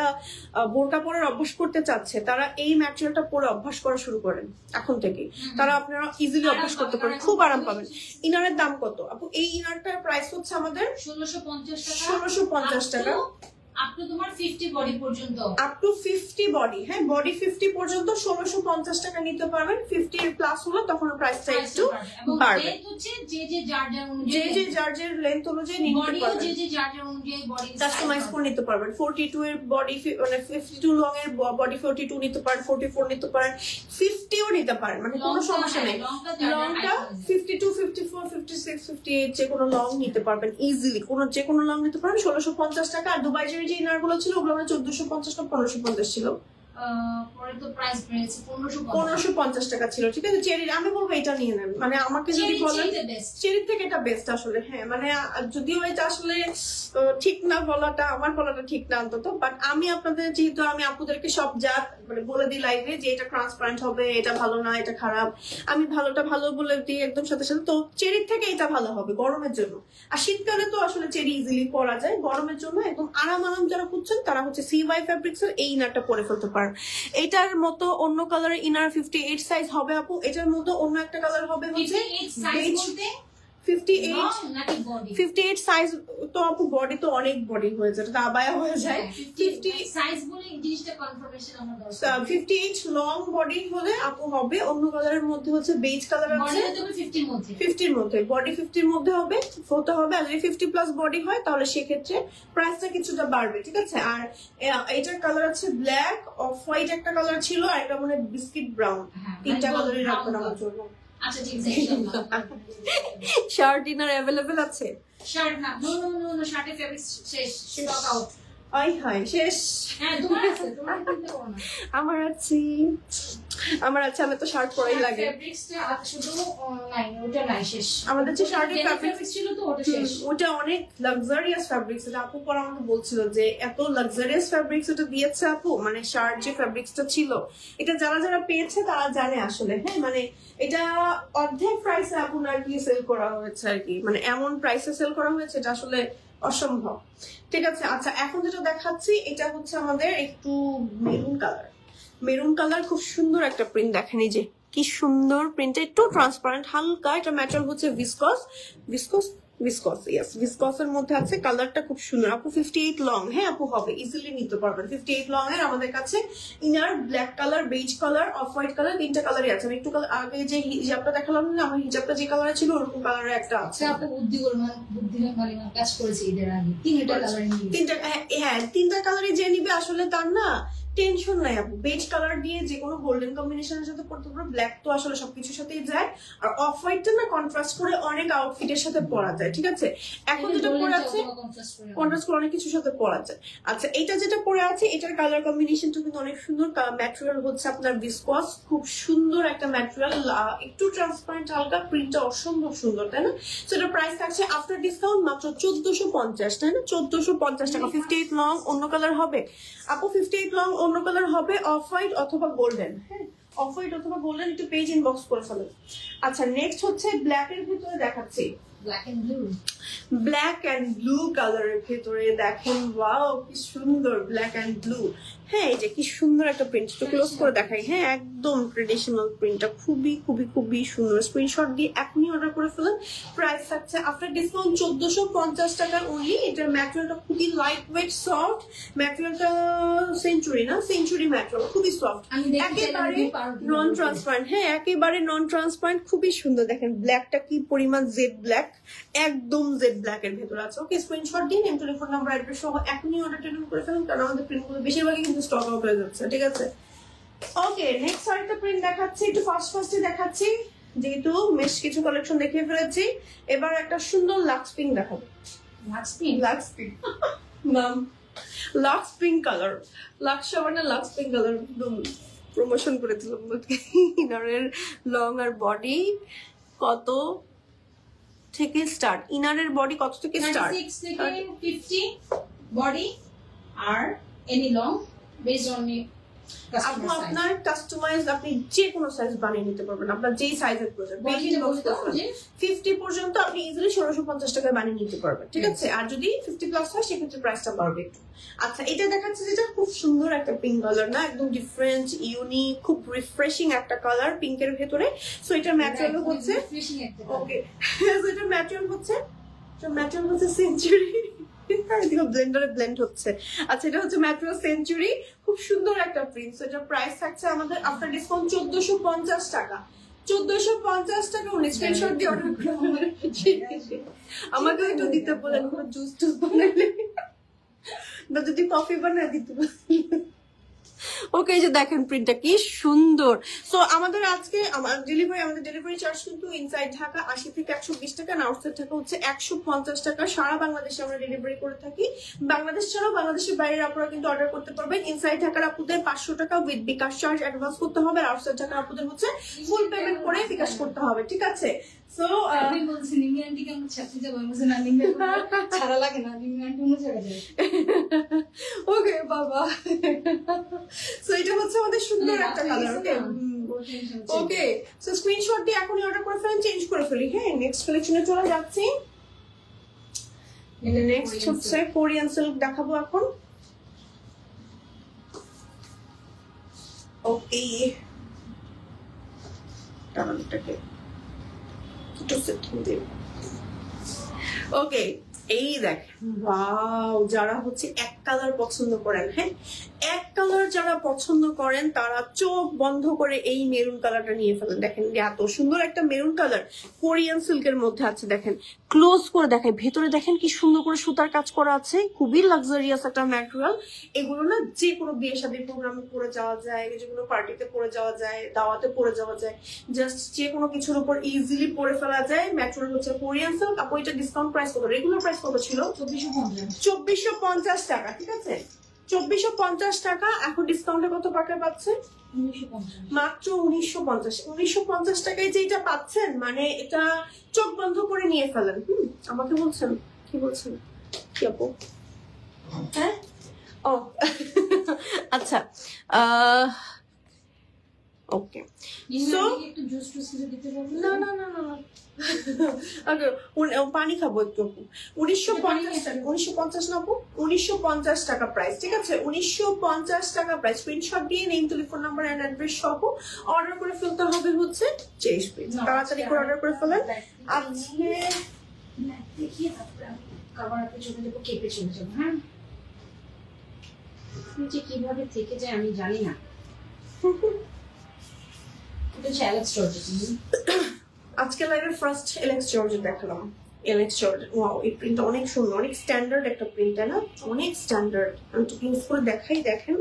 বোরকা পরার অভ্যাস করতে চাচ্ছে, তারা এই ম্যাটেরিয়ালটা পরে অভ্যাস করা শুরু করেন এখন থেকে, তারা আপনারা ইজিলি অভ্যাস করতে পারেন, খুব আরাম পাবেন। ইনারের দাম কত আপু? এই ইনারটার প্রাইস হচ্ছে আমাদের 1650 টাকা। 1650 টাকা। আপ টু তোমার 50 বডি পর্যন্ত, আপ টু 50 বডি, হ্যাঁ বডি 50 পর্যন্ত 1650 টাকা নিতে পারবেন। 50 এর প্লাস হলে তখন প্রাইসটা একটু বাড়বে। লেন্থ হচ্ছে যে যার অনুযায়ী, যে যার লেন্থ অনুযায়ী নিতে বডিও পারবেন, যে যার অনুযায়ী বডি কাস্টমাইজ করে নিতে পারবেন। 42 এর বডি মানে 52 লং এর বডি 42 নিতে পারেন, 44 নিতে পারেন, 50ও নিতে পারেন, মানে কোনো সমস্যা নেই। লংটা 52, 54, 56, 58 যে কোনো লং নিতে পারবেন ইজিলি, যে কোনো লং নিতে পারবেন 1650 টাকা। আর দুবাই যে ইনার গুলো ছিল ওগুলো 1450 না 1550 ছিল, পরে তো প্রাইস বেড়েছে 1550 টাকা ছিল। ঠিক আছে, চেরি আমি বলবো এটা নিয়ে নেন, মানে আমাকে যদি বলেন চেরির থেকে এটা বেস্ট আসলে। হ্যাঁ মানে যদিও এটা আসলে ঠিক না বলাটা, আমার বলাটা ঠিক না অন্তত, বাট আমি আপনাদের যেহেতু আমি আপুদেরকে সব জাত মানে বলে দিই লাইভে যে এটা ট্রান্সপারেন্ট হবে, এটা ভালো না, এটা খারাপ, আমি ভালোটা ভালো বলে দিই একদম সাথে সাথে। তো চেরির থেকে এটা ভালো হবে গরমের জন্য। আর শীতকালে তো আসলে চেরি ইজিলি পরা যায়, গরমের জন্য একদম আরাম যারা খুঁজছেন তারা হচ্ছে CY ফ্যাব্রিক্স এর এই ইনারটা পরে ফেলতে পারেন। এটার মতো অন্য কালারের ইনার 58 সাইজ হবে আপু, এটার মতো অন্য একটা কালার হবে হচ্ছে 58 সাইজ। তো আপু বডি তো অনেক বডি হয়ে যায়, আবায়া হয়ে যায়। 50 সাইজ বলে জিনিসটা কনফার্মেশন আমার দরকার। 58 লং বডি হলে আপু হবে। অন্য কালারের মধ্যে হচ্ছে বেজ কালার আছে, বডি তবে 50 এর মধ্যে, 50 এর মধ্যে বডি 50 এর মধ্যে হবে, হতে হবে। আর যদি 50 প্লাস বডি হয় তাহলে সেক্ষেত্রে প্রাইসটা কিছুটা বাড়বে। ঠিক আছে, আর এটার কালার আছে ব্ল্যাক, অফ হোয়াইট একটা কালার ছিল, আর একটা মানে বিস্কিট ব্রাউন, তিনটা কালারই রাখবেন আমার জন্য। আচ্ছা ঠিক আছে, শার্ট ডিনার अवेलेबल আছে? শার্ট না, নো শার্টের ফেব্রিক শেষ, স্টক আউট। আই হাই শেষ। হ্যাঁ তোমার আছে, তোমার কিনতে পারো না। আমার আছে আমি তো শার্ট পরাই লাগে। ফেব্রিক্সটা শুধু নাই, ওটা নাই, শেষ। আমাদের যে শার্টের ফেব্রিক্স ছিল তো ওটা শেষ। ওটা অনেক লাক্সারিয়াস ফেব্রিক্স। এটা আপু পর আমাকে বলছিল যে এত লাক্সারিয়াস ফেব্রিক্স এটা দিয়েছে আপু, মানে শার্ট যে ফেব্রিক্সটা ছিল এটা যারা পেয়েছে তারা জানে আসলে। হ্যাঁ মানে এটা অর্ধেক প্রাইসে আপনার কি সেল করা হয়েছে আর কি, মানে এমন প্রাইসে সেল করা হয়েছে এটা আসলে অসম্ভব। ঠিক আছে, আচ্ছা এখন যেটা দেখাচ্ছি এটা হচ্ছে আমাদের একটু মেরুন কালার, খুব সুন্দর একটা প্রিন্ট। দেখেন এই যে কি সুন্দর প্রিন্টটা, একটু ট্রান্সপারেন্ট হালকা। এটা ম্যাটেরিয়াল হচ্ছে ভিসকস এর মধ্যে আছে। কালারটা খুব সুন্দর আপু। 58 লং, হ্যাঁ আপু হবে, ইজিলি নিতে পারবেন। 58 লং এর আমাদের কাছে inner black colour, beige colour, off white colour, তিনটা কালারই আছে। আমি একটু আগে যে হিজাবটা দেখালাম না, আমার হিজাবটা যে কালারে ছিল ওরকম কালারের একটা আছে। আপু বুদ্ধিমান কাজ করেছে এদের আগে, তিনটা কালারই যে নিবে আসলে তার না টেনশন নাই আপু। বেজ কালার দিয়ে যে কোনো গোল্ডেন কম্বিনেশনের সাথে পড়তে পারো। ব্ল্যাক তো আসলে সবকিছুর সাথেই যায়, আর অফ হোয়াইটটা না কন্ট্রাস্ট করে অনেক আউটফিটের সাথে পরা যায়। ঠিক আছে, এখন যেটা পরে আছে কন্ট্রাস্ট করে অনেক কিছুর সাথে পরা যায়। আচ্ছা এটা যেটা পরে আছে এটার কালার কম্বিনেশনটা কিন্তু অনেক সুন্দর। ম্যাটেরিয়াল হচ্ছে আপনার ভিসকস, খুব সুন্দর একটা ম্যাটেরিয়াল, একটু ট্রান্সপারেন্ট হালকা, প্রিন্টটা অসম্ভব সুন্দর, তাই না? তো এটার প্রাইস থাকছে আফটার ডিসকাউন্ট মাত্র 1450, তাই না? 1450 টাকা। 58 লং অন্য কালার হবে আপু, 58 লং অন্য কালার হবে অফ হোয়াইট অথবা গোল্ডেন। হ্যাঁ অফ হোয়াইট অথবা গোল্ডেন, একটু পেজ ইনবক্স করে ফেলেন। আচ্ছা নেক্সট হচ্ছে ব্ল্যাক এর ভিতরে দেখাচ্ছি, ব্ল্যাক এন্ড ব্লু কালারের ভিতরে দেখেন, ওয়াও কি সুন্দর ব্ল্যাক এন্ড ব্লু। হ্যাঁ এই যে কি সুন্দর একটা প্রিন্ট, একটু ক্লোজ করে দেখাই। হ্যাঁ একদম ট্রেডিশনাল প্রিন্টটা, খুবই খুবই খুবই সুন্দর। স্ক্রিনশট দিয়ে এখনই অর্ডার করে ফেলেন। প্রাইস থাকছে আফটার ডিসকাউন্ট 1450 টাকা অনলি। এটার ম্যাটেরিয়ালটা খুবই লাইট ওয়েট সফট, ম্যাটেরিয়ালটা সেঞ্চুরি ম্যাটেরিয়াল, খুবই সফট, একেবারে নন ট্রান্সপারেন্ট। হ্যাঁ একেবারে নন ট্রান্সপারেন্ট, খুবই সুন্দর। দেখেন ব্ল্যাকটা কি পরিমাণ জেড ব্ল্যাক, একদম জেড ব্ল্যাক এর ভেতরে আছে। ওকে স্ক্রিনশট দিন, এম টেলিফোন নাম্বার অ্যাড্রেস সহ এখনই অর্ডার করে ফেলুন, কারণ আমাদের প্রিন্টগুলো বেশিরভাগই কিন্তু স্টক আউট হয়ে যাচ্ছে। ঠিক আছে, ওকে নেক্সট আরেকটা প্রিন্ট দেখাচ্ছি, একটু ফার্স্টে দেখাচ্ছি যেহেতু বেশ কিছু কালেকশন দেখিয়ে ফেলেছি। এবার একটা সুন্দর লাক্স পিঙ্ক দেখাবো। লাক্স পিঙ্ক নাম, লাক্স পিঙ্ক কালার, লাক্স সাবানের লাক্স পিঙ্ক কালার একদম প্রমোশন করে দিলাম। ইনারের লং আর বডি কত থেকে স্টার্ট? ইনারের বডি কত থেকে স্টার্ট? 36 থেকে 50 বডি, আর এনি লং বেসড অন আপু আপনার কাস্টমাইজ, আপনি যে কোনো সাইজ বানিয়ে নিতে পারবেন, আপনার যেই সাইজের প্রয়োজন। 50 পর্যন্ত আপনি ইজিলি 1650 টাকায় বানিয়ে নিতে পারবেন। ঠিক আছে, আর যদি 50 প্লাস হয় সেক্ষেত্রে প্রাইসটা বাড়বে একটু। আচ্ছা এটা দেখাচ্ছে যেটা খুব সুন্দর একটা পিঙ্ক কালার, না একদম ডিফারেন্ট ইউনিক, খুব রিফ্রেশিং একটা কালার পিঙ্কের ভেতরে। সো এটার ম্যাটেরিয়াল হচ্ছে ওকে, সো এটার ম্যাটেরিয়াল হচ্ছে ম্যাটেরিয়াল হচ্ছে সেঞ্চুরি, ব্লেন্ডারে ব্লেন্ড হচ্ছে। আচ্ছা এটা হচ্ছে ম্যাটেরিয়াল সেঞ্চুরি, খুব সুন্দর একটা প্রিন্ট। এটা প্রাইস থাকছে আমাদের আফটার ডিসকাউন্ট 1450 টাকা। 1450 টাকা। উনি স্ক্রিনশট দিয়ে অর্ডার করে আমাকে একটু দিতে বলেন, কোনো জুস টুস বানালে বা যদি কফি বানায় দিতে বলেন। ওকে, যে দেখেন প্রিন্টটা কি সুন্দর। সো আমাদের আজকে আমাদের ডেলিভারি চার্জ কিন্তু ইনসাইড ঢাকা 80 থেকে 120 টাকা, আর আউটসাইড ঢাকা হচ্ছে 150 টাকা। সারা বাংলাদেশে আমরা ডেলিভারি করে থাকি। বাংলাদেশ ছাড়াও বাংলাদেশের বাইরের আপনারা কিন্তু অর্ডার করতে পারবেন। ইনসাইড ঢাকার আপুদের 500 টাকা উইথ বিকাশ চার্জ অ্যাডভান্স করতে হবে, আর আউটসাইড ঢাকার আপুদের হচ্ছে ফুল পেমেন্ট করে বিকাশ করতে হবে, ঠিক আছে? সো আমি বলছি নিমি আন্টি কেমন ছাত্রী যাবো, আমি বলছি না নিমি ছাড়া লাগে না, নিমি আন্টি অন্য জায়গায় যায়। ওকে বাবা, সো এটা হচ্ছে আমাদের সুন্দর একটা কালার। ওকে ওকে, সো স্ক্রিনশট দিয়ে এখনই অর্ডার করে ফেলেন, চেঞ্জ করে ফেলি। হ্যাঁ, নেক্সট কালেকশনে চলে যাচ্ছি। নেক্সট হচ্ছে কোরিয়ান সিল্ক দেখাবো এখন। ওকে, টানাটাকে একটু সেটিং দিই। ওকে, এই দেখ, ওয়াও, যারা হচ্ছে এক কালার পছন্দ করেন, হ্যাঁ এক কালার যারা পছন্দ করেন তারা চোখ বন্ধ করে এই মেরুন কালারটা নিয়ে ফেলেন। দেখেন এত সুন্দর একটা মেরুন কালার কোরিয়ান সিল্কের মধ্যে আছে। দেখেন ক্লোজ করে দেখায়, ভেতরে দেখেন কি সুন্দর করে সুতার কাজ করা আছে, খুবই লাক্সারিয়াস একটা ম্যাটেরিয়াল। এগুলো না যে কোনো বিয়ে শাদীর প্রোগ্রামে পরে যাওয়া যায়, যে কোনো পার্টিতে পরে যাওয়া যায়, দাওয়াতে পরে যাওয়া যায়, জাস্ট যে কোনো কিছুর উপর ইজিলি পরে ফেলা যায়। ম্যাটেরিয়াল হচ্ছে কোরিয়ান সিল্ক। আপু এটা ডিসকাউন্ট প্রাইস কত? রেগুলার প্রাইস কত ছিল? 2450 টাকা, ঠিক আছে? 2450 টাকা। এখন ডিসকাউন্টে কত টাকা পাচ্ছেন? মাত্র 1950। 1950 টাকায় যে এটা পাচ্ছেন, মানে এটা চোখ বন্ধ করে নিয়ে ফেলেন। আমাকে বলছেন কি বলছেন কি আপু? হ্যাঁ, ও আচ্ছা, ওকে। সো না না না না পানি খাবো একটু। 1950 না আপু, 1950 টাকা প্রাইস, ঠিক আছে? 1950 টাকা প্রাইস। স্ক্রিনশট দিয়ে name, telephone number and address সহ অর্ডার করে ফেলতে হবে হচ্ছে 23 পিস। তাড়াতাড়ি করে অর্ডার করে ফেলেন। আজকে দেখিয়ে তারপরে আমি কাভারটা চলে যাবো, কেঁপে চলে যাবো। হ্যাঁ, যে কিভাবে থেকে যায় আমি জানি না। আজকে লাইভের ফার্স্ট এলএক্স জর্জেট দেখালাম। এলএক্স জর্জেট, ওয়াও, এই প্রিন্টটা অনেক সুন্দর, অনেক স্ট্যান্ডার্ড একটা প্রিন্ট, না? অনেক স্ট্যান্ডার্ড। আমি তো ক্লোজ করে দেখাই, দেখেন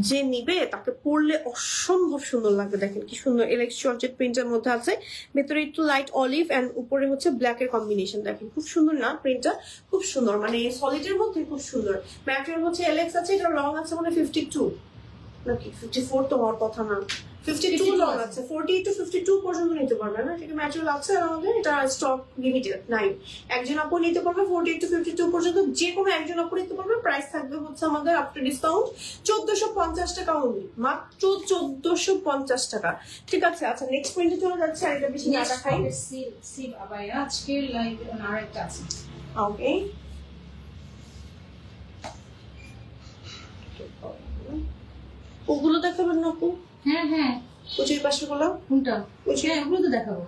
যে নিবে তাকে পরলে অসম্ভব সুন্দর লাগবে। দেখেন কি সুন্দর এলএক্স জর্জেট প্রিন্টের মধ্যে আছে, ভেতরে একটু লাইট অলিভ এন্ড উপরে হচ্ছে ব্ল্যাক এর কম্বিনেশন। দেখেন খুব সুন্দর না প্রিন্টটা? খুব সুন্দর, মানে সলিডের মধ্যে খুব সুন্দর। ম্যাটেরিয়াল হচ্ছে এলএক্স আছে, এটা রং আছে মানে 52 নাকি 54 তো হওয়ার কথা না, 52 লং আছে। 48 to 52 পর্যন্ত নিতে পারবে না, ঠিক আছে? ম্যাটেরিয়াল আছে আমাদের, এটা স্টক লিমিটেড নাই। একজন আপু নিতে পারবে 48 to 52 পর্যন্ত, যে কোনো একজন আপু নিতে পারবে। প্রাইস থাকবে হচ্ছে আমাদের আফটার ডিসকাউন্ট 1450 টাকা অনলি, মাত্র 1450 টাকা, ঠিক আছে? আচ্ছা, নেক্সট পয়েন্টে চলে যাচ্ছে। আর এটা বেশি না দেখাই, সিভ আবায়া আজকে লাইভে আরেকটা আছে। ওকে, ওগুলো দেখাবেন না আপু? হ্যাঁ হ্যাঁ, কুচির পাশে গুলো কোনটা? হ্যাঁ, ওগুলো তো দেখাবো।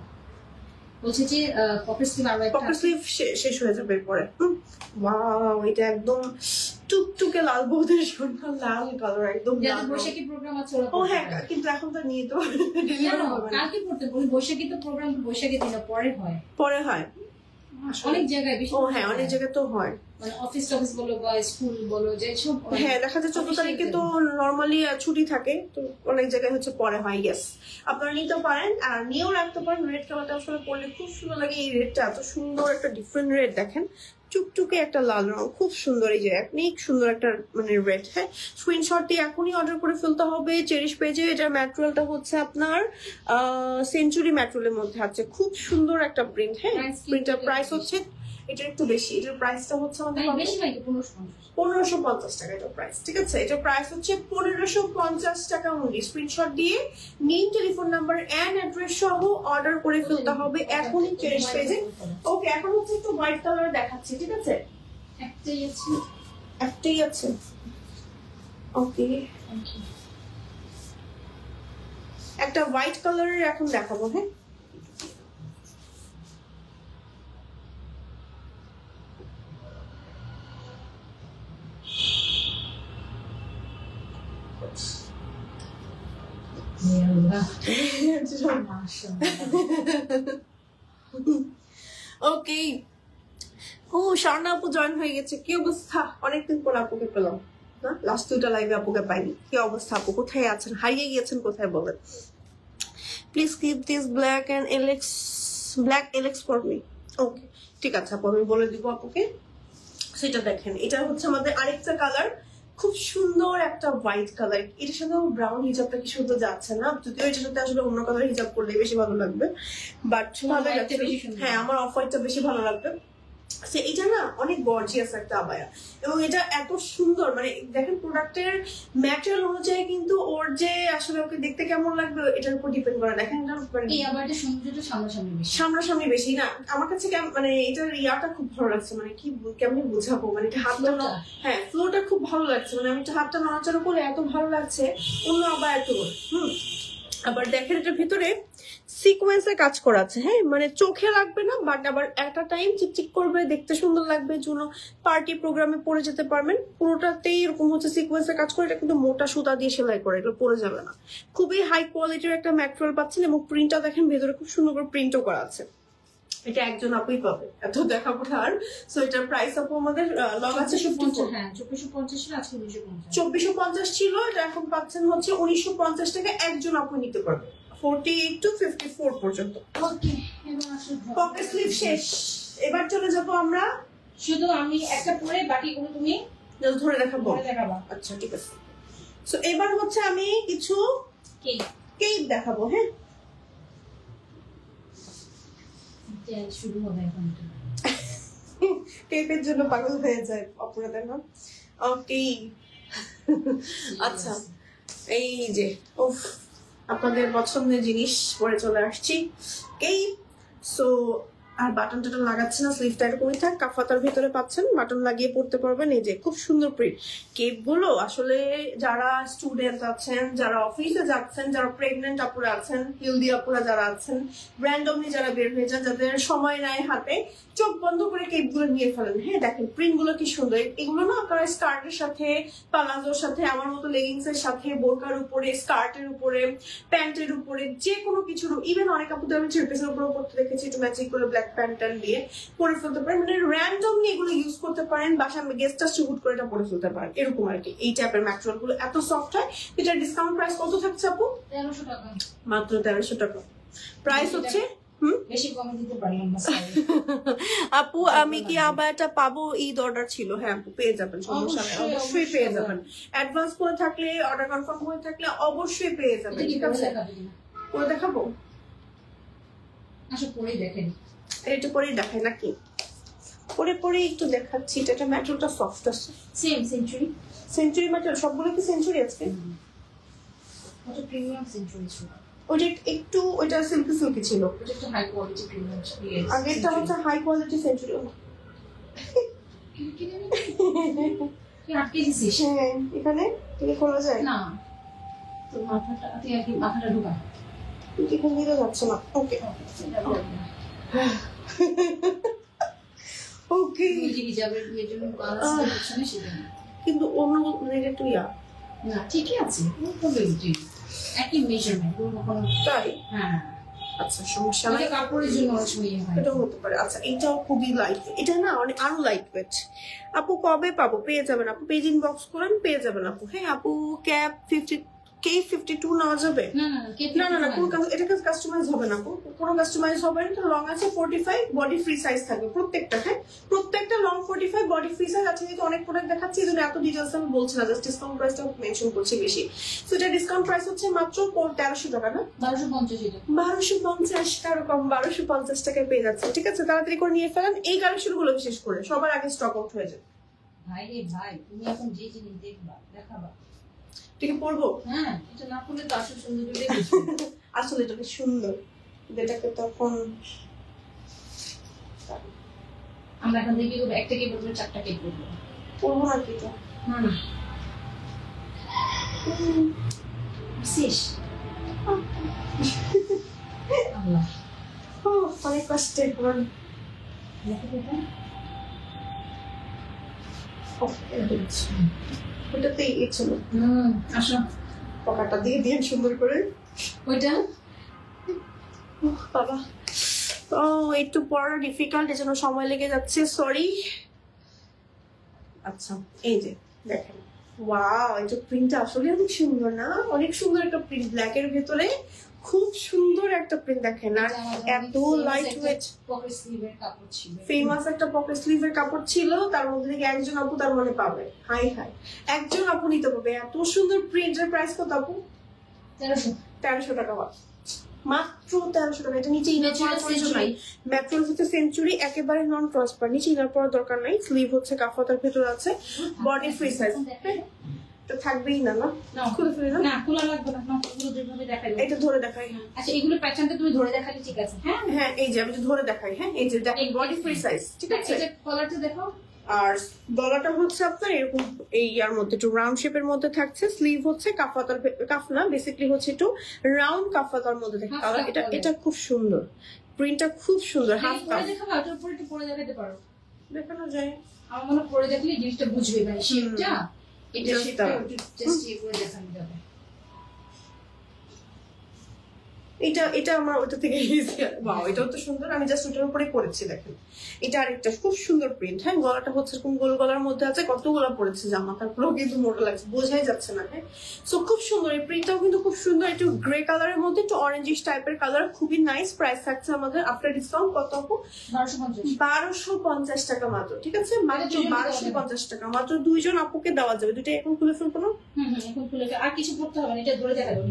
বলছি যে পকেট স্লিভ আর একটা পকেট স্লিভ শেষ হয়ে যাবে এরপরে। ওয়াও, এটা একদম টুকটুকে লাল, বৌদের জন্য লাল কালার, একদম লাল। বৈশাখী প্রোগ্রাম আছে। ও হ্যাঁ, কিন্তু এখন তো নিয়ে তো কালকে পড়তে বলি, বৈশাখী তো প্রোগ্রাম বৈশাখী দিন পরে হয় অনেক জায়গায়। ও হ্যাঁ, অনেক জায়গায় তো হয়, মানে অফিস বলো বা স্কুল বলো, যে সব। হ্যাঁ, দেখা যায় 14 তারিখে তো নরমালি ছুটি থাকে, তো অনেক জায়গায় হচ্ছে পরে হয়। ইয়েস, আপনারা নিতে পারেন আর নিয়েও রাখতে পারেন। রেড কালারটা আসলে পরলে খুব সুন্দর লাগে। এই রেডটা এত সুন্দর, একটা ডিফারেন্ট রেড, দেখেন টুকটুকে একটা লাল রং, খুব সুন্দর। এই যে অনেক সুন্দর একটা মানে রেড। হ্যাঁ, স্ক্রিনশট দিয়ে এখনই অর্ডার করে ফেলতে হবে চেরিশ পেজে। এটার ম্যাটেরিয়ালটা হচ্ছে আপনার সেঞ্চুরি ম্যাটেরিয়ালের মধ্যে আছে, খুব সুন্দর একটা প্রিন্ট। হ্যাঁ, প্রিন্টার প্রাইস হচ্ছে এটা একটু বেশি। এটার প্রাইসটা হচ্ছে আমাদের 1550 টাকা এটার প্রাইস, ঠিক আছে? এটার প্রাইস হচ্ছে 1550 টাকা অনলি। স্ক্রিনশট দিয়ে name, telephone number and address সহ অর্ডার করে ফেলতে হবে এখনই চেরিশ পেজে। ওকে, এখন হচ্ছে একটু হোয়াইট কালার দেখাচ্ছি, ঠিক আছে? একটাই আছে। ওকে, একটা হোয়াইট কালারের এখন দেখাবো। হ্যাঁ, মাশাআল্লাহ ওকে। ও স্বর্ণা আপু জয়েন হয়ে গেছে, কি অবস্থা? অনেকদিন পর আপুকে পেলাম না, লাস্ট 2টা লাইভে আপুকে পাইনি। কি অবস্থা আপু, কোথায় আছেন? হারিয়ে গিয়েছেন কোথায় বলেন? Please keep this black Alex for me. Okay ঠিক আছে আপু, আমি বলে দিব আপুকে। সেটা দেখেন, এটা হচ্ছে আমাদের আরেকটা কালার, খুব সুন্দর একটা হোয়াইট কালার। এটার সাথে ব্রাউন হিজাবটা কি সুন্দর যাচ্ছে না? যদিও এটার সাথে আসলে অন্য কালার হিজাব করলে বেশি ভালো লাগবে, বাট ভালো লাগছে। হ্যাঁ আমার অফ হোয়াইটটা বেশি ভালো লাগবে। এটা না অনেক গর্জিয়াস একটা আবায়া, এবং এটা এত সুন্দর, মানে দেখেন প্রোডাক্টের ম্যাটেরিয়াল অনুযায়ী কিন্তু ওর যে আসলে ওকে দেখতে কেমন লাগবে এটার উপর ডিপেন্ড করে। দেখেন এই আবায়াটা সৌন্দর্যটা সামনাসামনি বেশি না, আমার কাছে মানে এটার ইয়াটা খুব ভালো লাগছে, মানে কি কেমনি বুঝাবো, মানে এটা হাতটা, হ্যাঁ ফ্লোটা খুব ভালো লাগছে, মানে আমি হাতটা নড়াচড়া করে এত ভালো লাগছে অন্য আবায়া তো। আবার দেখেন এটার ভিতরে সিকোয়েন্সে কাজ করা আছে, হ্যাঁ মানে চোখে লাগবে না, বাট আবার একটা টাইম চিকচিক করবে, দেখতে সুন্দর লাগবে, জন্য পার্টি প্রোগ্রামে পরে যেতে পারবেন। পুরোটাতেই এরকম হচ্ছে সিকোয়েন্সে কাজ করে, এটা কিন্তু মোটা সুতা দিয়ে সেলাই করে, এগুলো পরে যাবে না। খুবই হাই কোয়ালিটির একটা ম্যাটেরিয়াল পাচ্ছেন, এবং প্রিন্টটা দেখেন ভেতরে খুব সুন্দর করে প্রিন্টও করা আছে। এটা একজন আপুই পাবে, এত দেখাবো আর। সো এটার প্রাইস আপু আমাদের লগ আছে 2450 ছিল, এটা এখন পাচ্ছেন হচ্ছে 1950 টাকা। একজন আপু নিতে পারবে 48 to 54 পর্যন্ত। ওকে, পকেট স্লিভ শেষ। এবার চলে যাব আমরা, শুধু আমি একটা পরে বাকিগুলো তুমি ধরে দেখাবো। আচ্ছা ঠিক আছে। সো এবার হচ্ছে আমি কিছু কেক দেখাবো। হ্যাঁ শুরু হবে এখন, কেকের জন্য পাগল হয়ে যায় অপরাধের না। ওকে আচ্ছা, এই যে উফ আপনাদের পছন্দের জিনিস পরে চলে আসছি। এই সো আর বাটন টাটন লাগাচ্ছে না, স্লিভটা এরকমই থাক, কাফাতার ভিতরে পাচ্ছেন, বাটন লাগিয়ে পড়তে পারবেন। এই যে খুব সুন্দর প্রিন্ট। কেপ গুলো আসলে যারা স্টুডেন্ট আছেন, যারা অফিসে যাচ্ছেন, যারা প্রেগনেন্ট আপুরা আছেন, হেলদি আপুরা যারা আছেন, র্যান্ডমলি যারা বের হয়ে যান, যাদের সময় নাই হাতে, চোখ বন্ধ করে কেপ গুলো নিয়ে ফেলেন। হ্যাঁ দেখেন প্রিন্ট গুলো কি সুন্দর। এগুলো না আপনারা স্কার্টের সাথে, পালাজোর সাথে, আমার মতো লেগিংস এর সাথে, বোরকার উপরে, স্কার্টের উপরে, প্যান্টের উপরে, যে কোনো কিছুর, ইভেন অনেক আপুদের আমি থ্রি পিসের উপরেও পড়তে দেখেছি, একটু ম্যাচিং করে ব্ল্যাক প্যান্ট দিয়ে পরে ফেলতে পারেন। মানে র্যান্ডমলি এগুলো ইউজ করতে পারেন, বাসায় গেস্টটা শুট করে এটা পরে ফেলতে পারেন, এরকম আর কি। এই টাইপের ম্যাটেরিয়াল গুলো এত সফট হয়। এটার ডিসকাউন্ট প্রাইস কত থাকছে আপু? 1300 টাকা, মাত্র 1300 টাকা প্রাইস হচ্ছে। বেশি কমে দিতে পারলাম না আপু আমি কি আবায়াটা পাবো? ঈদ অর্ডার ছিল। হ্যাঁ আপু পেয়ে যাবেন, সমস্যা নেই, অবশ্যই পেয়ে যাবেন। অ্যাডভান্স করে থাকলে, অর্ডার কনফার্ম হয়ে থাকলে অবশ্যই পেয়ে যাবেন। ঠিক আছে করে দেখাবো, আচ্ছা পরেই দেখেন, একটু পরেই দেখাই নাকি? পরে একটু দেখাচ্ছি। এটা ম্যাটেরিয়ালটা সফট আছে, সেম সেঞ্চুরি ম্যাটেরিয়াল, সবগুলো কি সেঞ্চুরি আছে? ওটা প্রিমিয়াম সেঞ্চুরি ছিল, ওটা একটু, ওইটা সিল্কি ছিল, ওটা একটু হাই কোয়ালিটি প্রিমিয়াম ছিল। আগেরটা হচ্ছে হাই কোয়ালিটি সেঞ্চুরি। কি আটকে দিছিস? হ্যাঁ এখানে থেকে খোলা যায় না, তো মাথাটা ঢোকা, এখানে নিতে যাচ্ছে না। ওকে ওকে, কিন্তু অন্য একটু ইয়া না, ঠিকই আছে, একই মেজারমেন্ট তাই। হ্যাঁ আচ্ছা সমস্যা নাই, কাপড়ের জন্য এটাও হতে পারে। আচ্ছা এটাও খুবই লাইট, এটা না অনেক আরো লাইট ওয়েট। আপু কবে পাবো? পেয়ে যাবেন আপু, পেজ ইনবক্স করেন, পেয়ে যাবেন আপু। হ্যাঁ আপু ক্যাপ 52 নেওয়া যাবে? না এটা কাস্টমাইজ হবে না আপু, কোনো কাস্টমাইজ হবে না। লং আছে 45, বডি ফ্রি সাইজ থাকবে প্রত্যেকটা। হ্যাঁ প্রত্যেকটা লং 45, বডি ফ্রি সাইজ আছে। যেহেতু অনেক প্রোডাক্ট দেখাচ্ছি, এই জন্য এত ডিটেলস আমি বলছি না, জাস্ট ডিসকাউন্ট প্রাইসটা মেনশন করছি বেশি। সো এটা ডিসকাউন্ট প্রাইস হচ্ছে মাত্র 1300 টাকা, না 1250 টাকা কম, 1250 টাকায় পেয়ে যাচ্ছে। ঠিক আছে তাড়াতাড়ি করে নিয়ে ফেলেন এই কালেকশন গুলো, বিশেষ করে সবার আগে স্টক আউট হয়ে যায়। ভাই তুমি এখন যে জিনিস দেখবা দেখাবা, ঠিক পরবো। হ্যাঁ এটা না পরলে তো আসল সুন্দর আসলে এটা সুন্দর, যেটাকে তখন আমরা এখন দেখি একটা কেক করবো, 4টা কেক করবো, পরবো না কি? না শেষ। আল্লাহ অনেক কষ্টে ওটাতেই ছিল। আসো পকাটা দিয়ে সুন্দর করে ওইটা বাবা ও একটু পড়া ডিফিকাল্ট, এজন্য সময় লেগে যাচ্ছে, সরি। আচ্ছা এই যে দেখেন, ওয়াও এটা প্রিন্টটা আসলে অনেক সুন্দর না? অনেক সুন্দর একটা প্রিন্ট, ব্ল্যাক এর ভেতরে খুব সুন্দর একটা প্রিন্ট দেখেন। আর এত লাইট ওয়েট, পকেট স্লিভের কাপড় ছিল, ফেমাস একটা পকেট স্লিভের কাপড় ছিল, তার মধ্যে থেকে একজন আপু তার মানে পাবে, হাই হাই একজন আপু নিতে পারবে। এত সুন্দর প্রিন্টের প্রাইস কত আপু? 1300 টাকা, মাত্র 1300 টাকা। এটা নিচে ইনার পরার প্রয়োজন নাই, ম্যাটেরিয়াল হচ্ছে সেঞ্চুরি, একেবারে নন ট্রান্সপার, নিচে ইনার পরার দরকার নাই। স্লিভ হচ্ছে কাফাতার ভেতর আছে, বডি ফ্রি সাইজ, এটা থাকবেই না, না খুলে ফেলি না, খোলা লাগবে না, এগুলো যেভাবে দেখাই, এটা ধরে দেখাই। আচ্ছা এগুলো প্যাটার্নটা তুমি ধরে দেখালে ঠিক আছে। হ্যাঁ হ্যাঁ এই যে আমি ধরে দেখাই, হ্যাঁ এই যে দেখেন বডি ফ্রি সাইজ, ঠিক আছে। এটা কলারটা দেখো। আর গলাটা হচ্ছে আপনার এরকম এই ইয়ার মধ্যে একটু রাউন্ড শেপের মধ্যে থাকছে, স্লিভ হচ্ছে কাফাতার, কাফ না বেসিক্যালি হচ্ছে একটু রাউন্ড কাফাতার মধ্যে থাকে। এটা এটা খুব সুন্দর, প্রিন্টটা খুব সুন্দর। হাফ কাফ দেখাবো, এটার উপরে একটু পরে দেখাতে পারো, দেখানো যায়। আমার মনে পরে দেখলে জিনিসটা বুঝবে, মানে শেপটা, এটা শেপটা জাস্ট এই করে দেখানো যাবে। এটা এটা আমার ওটা থেকে ইজি। ওয়াও এটাও তো সুন্দর, আমি জাস্ট ওটার উপরে করেছি দেখেন। এটা আরেকটা খুব সুন্দর প্রিন্ট, হ্যাঁ গলাটা হচ্ছে এরকম গোল গলার মধ্যে আছে, কতগুলো পড়েছে জামা, তারপরেও কিন্তু মোটা লাগছে, বোঝাই যাচ্ছে না। হ্যাঁ সো খুব সুন্দর এই প্রিন্টটাও কিন্তু খুব সুন্দর, একটু গ্রে কালারের মধ্যে একটু অরেঞ্জিশ টাইপের কালার, খুবই নাইস। প্রাইস থাকছে আমাদের আফটার ডিসকাউন্ট কত আপু? 1250 টাকা মাত্র, ঠিক আছে মাত্র 1250 টাকা মাত্র। দুইজন আপুকে দেওয়া যাবে, দুইটা এখন খুলে ফেলবো না? এখন খুলে আর কিছু করতে হবে না, এটা ধরে দেখাবো,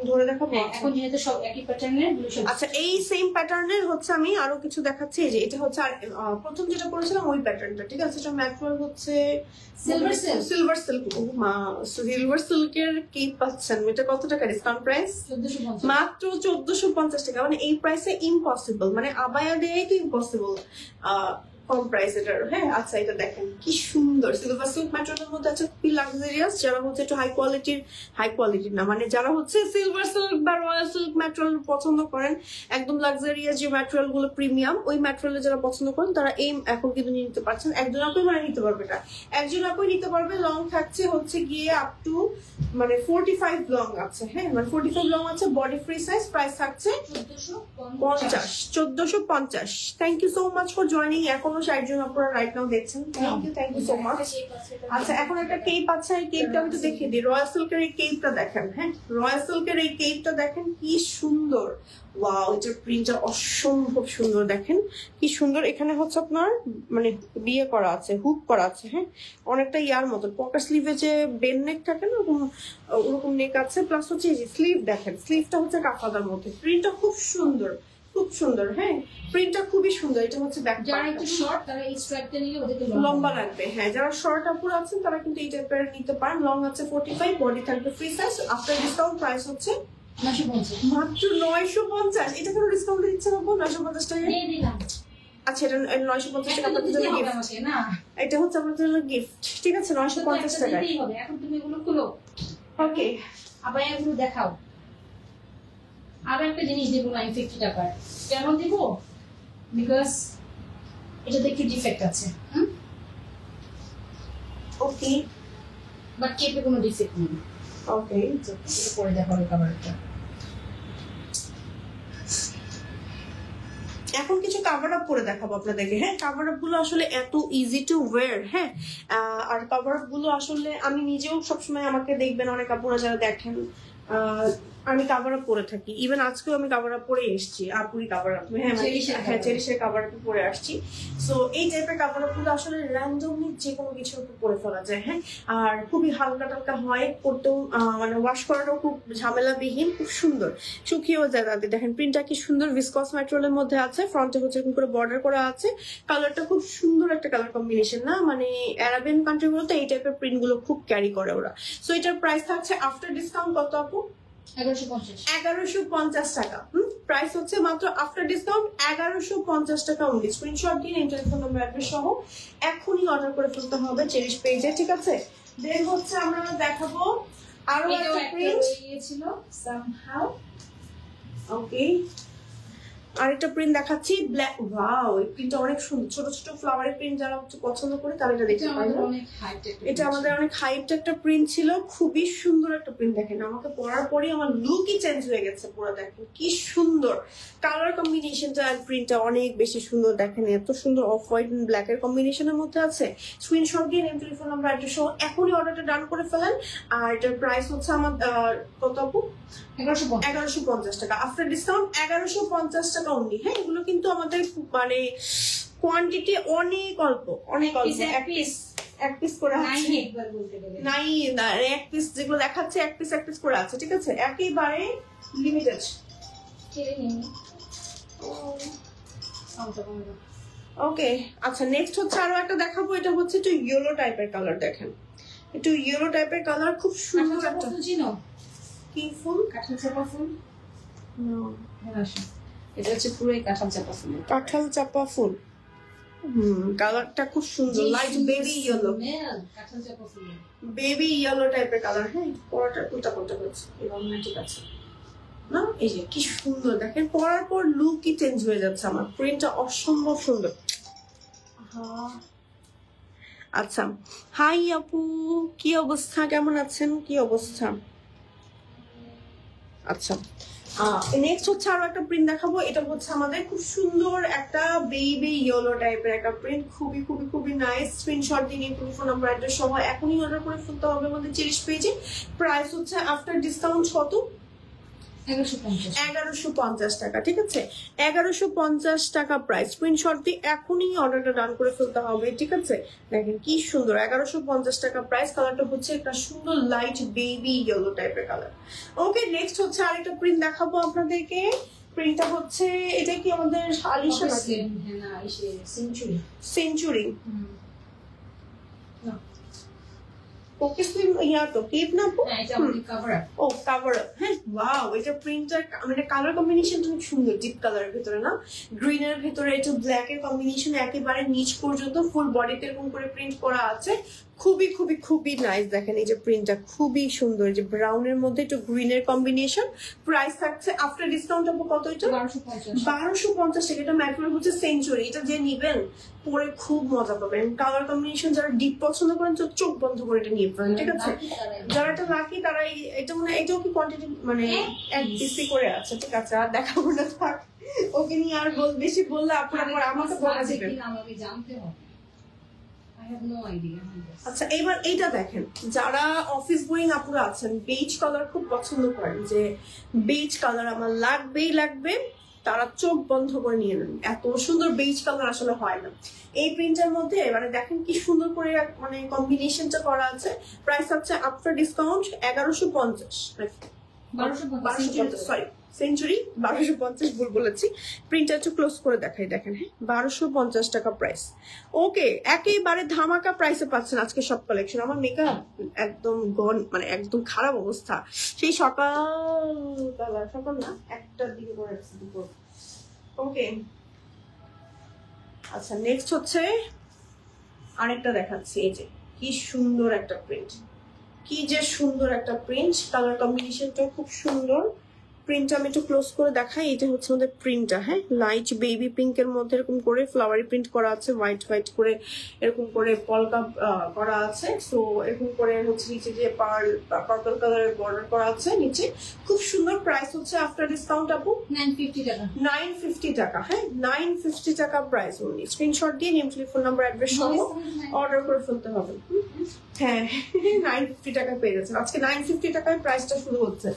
ধরে দেখাবো এখন যেহেতু সব একই প্যাটার্নের। আচ্ছা এই সেম প্যাটার্নের হচ্ছে আমি আরো কিছু দেখাচ্ছি, এই যে এটা হচ্ছে প্রথম যেটা করেছিলাম ওই প্যাটার্নটা, ঠিক আছে। এটা ম্যাটেরিয়াল হচ্ছে সিলভার সিল্ক, সিলভার সিল্ক। ও মা, সিলভার সিল্কের কি পাচ্ছেন, এটা কত টাকা ডিসকাউন্ট প্রাইস? 1450, মাত্র 1450 টাকা। মানে এই প্রাইসে ইম্পসিবল, মানে আবায়া দেয়াই তো ইম্পসিবল কম প্রাইস এটার। হ্যাঁ আচ্ছা এটা দেখেন কি সুন্দর, সিলভার সিল্ক ম্যাটেরিয়ালের মধ্যে আছে, খুবই লাক্সারিয়াস। যারা হচ্ছে একটু হাই কোয়ালিটির না, মানে যারা হচ্ছে সিলভার সিল্ক বা রয়্যাল সিল্ক ম্যাটেরিয়াল পছন্দ করেন, একদম লাক্সারিয়াস যে ম্যাটেরিয়াল গুলো প্রিমিয়াম, ওই ম্যাটেরিয়াল যারা পছন্দ করেন তারা এই এখন কিন্তু নিয়ে নিতে পারছেন। একজন আপুই মানে নিতে পারবে, এটা একজন আপুই নিতে পারবে। লং থাকছে হচ্ছে গিয়ে আপ টু মানে 45 লং আছে, হ্যাঁ মানে 45 লং আছে, বডি ফ্রি সাইজ। প্রাইস থাকছে 1450। Thank you so much for joining. এখনো 60 জন আপনারা রাইট নাও দেখছেন, থ্যাংক ইউ সো মাচ। আচ্ছা এখন একটা কেপ আছে, এই কেপটা আমি তো দেখিয়ে দিই। রয়্যাল সিল্কের এই কেপটা দেখেন, হ্যাঁ রয়্যাল সিল্কের এই কেপটা দেখেন কি সুন্দর। ওয়াও এটার প্রিন্টটা অসম্ভব সুন্দর, দেখেন কি সুন্দর। এখানে হচ্ছে আপনার মানে বিয়ে করা আছে, হুক করা আছে, হ্যাঁ অনেকটা ইয়ার মতো পকেট স্লিভে যে বেন নেক থাকে না ওরকম নেক আছে। প্লাস হচ্ছে এই যে স্লিভ দেখেন, স্লিভটা হচ্ছে কাফাদার মধ্যে, প্রিন্টটা খুব সুন্দর, খুব সুন্দর। হ্যাঁ প্রিন্টটা খুবই সুন্দর। এটা হচ্ছে ব্যাক, যারা একটু শর্ট তারা এই স্ট্রাইপটা নিলে ওদেরকে লম্বা লাগবে। হ্যাঁ যারা শর্ট আপুর আছেন তারা কিন্তু এই টাইপের নিতে পারেন। লং আছে 45, বডি থাকবে free size. After discount price হচ্ছে 950, মাত্র 950। এটা কোনো ডিসকাউন্ট দিচ্ছে না 950 টাকা? আচ্ছা এটা 950 টাকা আপনাদের জন্য গিফট, না এটা হচ্ছে আপনাদের জন্য গিফট, ঠিক আছে 950 টাকা। এখন তুমি এগুলো খুলো, ওকে আবার এগুলো দেখাও। আর একটা জিনিস দেবো 950 টাকার, কেন দিব? বিকজ এটাতে একটু ডিফেক্ট আছে। ওকে বাট কেপে কোনো ডিফেক্ট নেই। ওকে এটা পরে দেখাবো কাভারটা। এখন কিছু কাভার আপ করে দেখাবো আপনাদেরকে। হ্যাঁ কাভার আপ গুলো আসলে এত ইজি টু ওয়্যার। হ্যাঁ আর কাভার আপ গুলো আসলে আমি নিজেও সবসময়, আমাকে দেখবেন অনেক আপুরা যারা দেখেন আমি কাভার আপ পরে থাকি, ইভেন আজকেও আমি কাভার আপ পরে এসেছি, আপুরি কাভার আপ, হ্যাঁ চেরিশের কাভার আপ পরে আসছি। সো এই টাইপের কাভার আপ গুলো আসলে র্যান্ডমলি যে কোনো কিছুর উপর পরে ফেলা যায়। হ্যাঁ আর খুবই হালকা টালকা হয়, করতেও মানে ওয়াশ করাটাও খুব ঝামেলাবিহীন, খুব সুন্দর, শুকিয়েও যায় তাদের। দেখেন প্রিন্টটা কি সুন্দর, ভিসকস ম্যাটেরিয়ালের মধ্যে আছে, ফ্রন্টে হচ্ছে এরকম করে বর্ডার করা আছে। কালারটা খুব সুন্দর একটা কালার কম্বিনেশন, না মানে আরাবিয়ান কান্ট্রি গুলোতে এই টাইপের প্রিন্ট গুলো খুব ক্যারি করে ওরা। সো এটার প্রাইস থাকছে আফটার ডিসকাউন্ট কত আপু? 1150 টাকা। প্রাইস হচ্ছে মাত্র আফটার ডিসকাউন্ট 1150 টাকা অনলি। স্ক্রিনশট দিন, ইন্টারনেট ফোন নাম্বার অ্যাড্রেস সহ এখনই অর্ডার করে ফেলতে হবে চেরিশ পেজে, ঠিক আছে। দেন হচ্ছে আমরা দেখাবো আরো একটা প্রিন্ট ছিল সামহাউ। ওকে আরেকটা প্রিন্ট দেখাচ্ছি ব্ল্যাক। ওয়াও, এই প্রিন্টটা অনেক সুন্দর, ছোট ছোট ফ্লাওয়ারের প্রিন্ট যারা পছন্দ করে তারা এটা দেখতে পারেন। এটা আমাদের অনেক হাইট একটা প্রিন্ট ছিল, খুবই সুন্দর একটা প্রিন্ট। দেখেন আমাকে পরার পরে আমার লুকই চেঞ্জ হয়ে গেছে পুরো। দেখেন কি সুন্দর কালার কম্বিনেশনটা আর প্রিন্টটা অনেক বেশি সুন্দর। দেখেন এত সুন্দর অফ হোয়াইট এন্ড ব্ল্যাক এর কম্বিনেশনের মধ্যে আছে। স্ক্রিনশট দিয়ে নেম টেলিফোন নাম্বার অ্যাড্রেস সহ এখনই অর্ডারটা ডান করে ফেলেন। আর এটার প্রাইস হচ্ছে আমার কত আপু? 1150 টাকা আফটার ডিসকাউন্ট, 1150 টাকা অনলি। হ্যাঁ, এগুলো কিন্তু আমাদের মানে কোয়ান্টিটি অনেক অল্প, অনেক অল্প। এক পিস করে আছে, নাই না, এক পিস যেগুলো দেখাচ্ছে এক পিস করে আছে, ঠিক আছে, একেবারে লিমিটেড। ওকে, আচ্ছা নেক্সট হচ্ছে আরো একটা দেখাবো। এটা হচ্ছে একটু ইয়েলো টাইপের কালার। দেখেন একটু ইয়েলো টাইপের কালার, খুব সুন্দর একটা। কি ফুল? কাঁঠাল চাপা ফুল। এটা হচ্ছে পুরোই কাঁঠাল চাপা ফুল। কাঁঠাল চাপা ফুল, কালারটা খুব সুন্দর, লাইট বেবি ইয়েলো, কাঁঠাল চাপা ফুল, বেবি ইয়েলো টাইপের কালার। হ্যাঁ, পরাটা কোনটা হচ্ছে এরকম না, ঠিক আছে না? এই যে কি সুন্দর, দেখেন পরার পর লুকই চেঞ্জ হয়ে যাচ্ছে আমার। প্রিন্টটা অসম্ভব সুন্দর। আচ্ছা, হাই আপু, কি অবস্থা, কেমন আছেন, কি অবস্থা? আচ্ছা, নেক্সট হচ্ছে আরো একটা প্রিন্ট দেখাবো। এটা হচ্ছে আমাদের খুব সুন্দর একটা বেবি ইয়েলো টাইপের একটা প্রিন্ট, খুবই খুবই খুবই নাইস। স্ক্রিনশট দিয়ে নিয়ে টেলিফোন নাম্বার অ্যাড্রেস সহ এখনই অর্ডার করে ফেলতে হবে আমাদের 30 পেজে। প্রাইস হচ্ছে আফটার ডিসকাউন্ট কত? 1150 টাকা, ঠিক আছে, 1150 টাকা প্রাইস। স্ক্রিনশট দিয়ে এখনই অর্ডারটা ডান করে ফেলতে হবে, ঠিক আছে। দেখেন কি সুন্দর, 1150 টাকা প্রাইস। কালারটা হচ্ছে একটা সুন্দর লাইট বেবি ইয়েলো টাইপের কালার। ওকে, নেক্সট হচ্ছে আরেকটা প্রিন্ট দেখাবো আপনাদেরকে। প্রিন্টটা হচ্ছে, এটা কি আমাদের আলিশা নাকি সেঞ্চুরি? ওকে, ইয়া তো ক্লিপ না আপু? ও কভার আপ। হ্যাঁ, ওয়াও, এটা প্রিন্টার মানে কালার কম্বিনেশনটা খুব সুন্দর, ডিপ কালারের ভিতরে না, গ্রিন এর ভিতরে এটা ব্ল্যাক এর কম্বিনেশন, একেবারে নিচ পর্যন্ত ফুল বডিতে এরকম করে প্রিন্ট করা আছে। খুবই খুবই খুবই নাইস। দেখেন এই যে প্রিন্টটা খুবই সুন্দর, যে ব্রাউন এর মধ্যে একটু গ্রিন এর কম্বিনেশন। প্রাইস থাকছে আফটার ডিসকাউন্ট আপু কত? এটা 1250 টাকা। এটা ম্যাটেরিয়াল হচ্ছে সেঞ্চুরি। এটা যে নিবেন পরে খুব মজা পাবেন। কালার কম্বিনেশন যারা ডিপ পছন্দ করেন চোখ বন্ধ করে এটা নিয়ে পারেন, ঠিক আছে। যারা এটা লাকি তারা এটা মানে এটাও কি কোয়ান্টিটি মানে এক পিসি করে আছে, ঠিক আছে, আর দেখাবো না থাক। ওকে নিয়ে আর বেশি বললে আপনারা পরে আমাকে বকা দিবেন। আচ্ছা, এবার এইটা দেখেন, যারা অফিস গোয়িং আপুরা আছেন, বেজ কালার খুব পছন্দ করেন, যে বেজ কালার আমার লাগবেই লাগবে, তারা চোখ বন্ধ করে নিয়ে নেন। এত সুন্দর বেজ কালার আসলে হয় না এই প্রিন্টের মধ্যে। মানে দেখেন কি সুন্দর করে মানে কম্বিনেশনটা করা আছে। প্রাইস হচ্ছে আফটার ডিসকাউন্ট 1150, সরি সেঞ্চুরি 1250, ভুল বলেছি। প্রিন্টটা একটু ক্লোজ করে দেখাই, দেখেন। হ্যাঁ, 1250 টাকা প্রাইস। ওকে, একেবারে ধামাকা প্রাইসে পাচ্ছেন আজকে সব কালেকশন। আমার মেকআপ একদম মানে একদম খারাপ অবস্থা, সেই সকাল না 1টার দিকে করে রাখছি দুপুর। ওকে, আচ্ছা নেক্সট হচ্ছে আরেকটা দেখাচ্ছি। এই যে কি সুন্দর একটা প্রিন্ট, কি যে সুন্দর একটা প্রিন্ট, কালার কম্বিনেশনটাও খুব সুন্দর। প্রিন্টটা আমি একটু ক্লোজ করে দেখাই। এটা হচ্ছে আমাদের প্রিন্টটা। হ্যাঁ, লাইট বেবি পিঙ্ক এর মধ্যে এরকম করে ফ্লাওয়ারি প্রিন্ট করা আছে, হোয়াইট হোয়াইট করে এরকম করে পলকা করা আছে। সো এরকম করে হচ্ছে নিচে যে পার্পল কালারের বর্ডার করা আছে নিচে, খুব সুন্দর। প্রাইস হচ্ছে আফটার ডিসকাউন্ট আপু 950 টাকা। 950 টাকা, হ্যাঁ 950 টাকা প্রাইস অনলি। স্ক্রিনশট দিয়ে নেম টেলিফোন নাম্বার অ্যাড্রেস সহ অর্ডার করে ফেলতে হবে। হ্যাঁ, 950 টাকা পেয়ে যাচ্ছেন আজকে। 950 টাকায় প্রাইসটা শুরু হচ্ছে,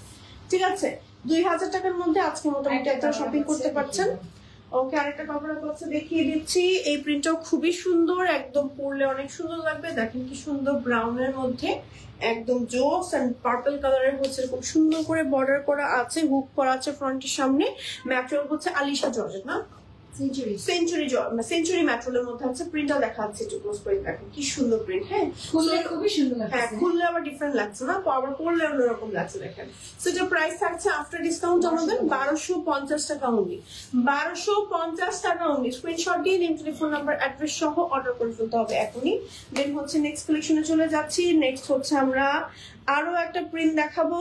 ঠিক আছে। 2000 টাকার মধ্যে আজকে মোটামুটি আপনারা শপিং করতে পারছেন। ওকে, আরেকটা কাপড় আছে দেখিয়ে দিচ্ছি। এই প্রিন্টটাও খুবই সুন্দর, একদম পরলে অনেক সুন্দর লাগবে। দেখেন কি সুন্দর, ব্রাউনের মধ্যে একদম জোস এন্ড পার্পল কালারের হচ্ছে এরকম সুন্দর করে বর্ডার করা আছে, হুক করা আছে ফ্রন্টের সামনে। ম্যাটেরিয়াল হচ্ছে আলিশা জর্জেট না সেঞ্চুরি ম্যাটেরিয়ালের মধ্যে আছে। প্রিন্টটা দেখা যাচ্ছে একটু ক্লোজ করে দেখেন কি সুন্দর প্রিন্ট। হ্যাঁ, খুবই সুন্দর লাগছে। হ্যাঁ, খুললে আবার ডিফারেন্ট লাগছে না, আবার পরলে অন্যরকম লাগছে। দেখেন, সো এটা প্রাইস থাকছে আফটার ডিসকাউন্ট আমাদের 1250 টাকা অনলি। 1250 টাকা অনলি। স্ক্রিনশট দিয়ে নেম টেলিফোন নাম্বার অ্যাড্রেস সহ অর্ডার করে ফেলতে হবে এখনই। দেন হচ্ছে নেক্সট কালেকশনে চলে যাচ্ছি। নেক্সট হচ্ছে আমরা আরো একটা প্রিন্ট দেখাবো।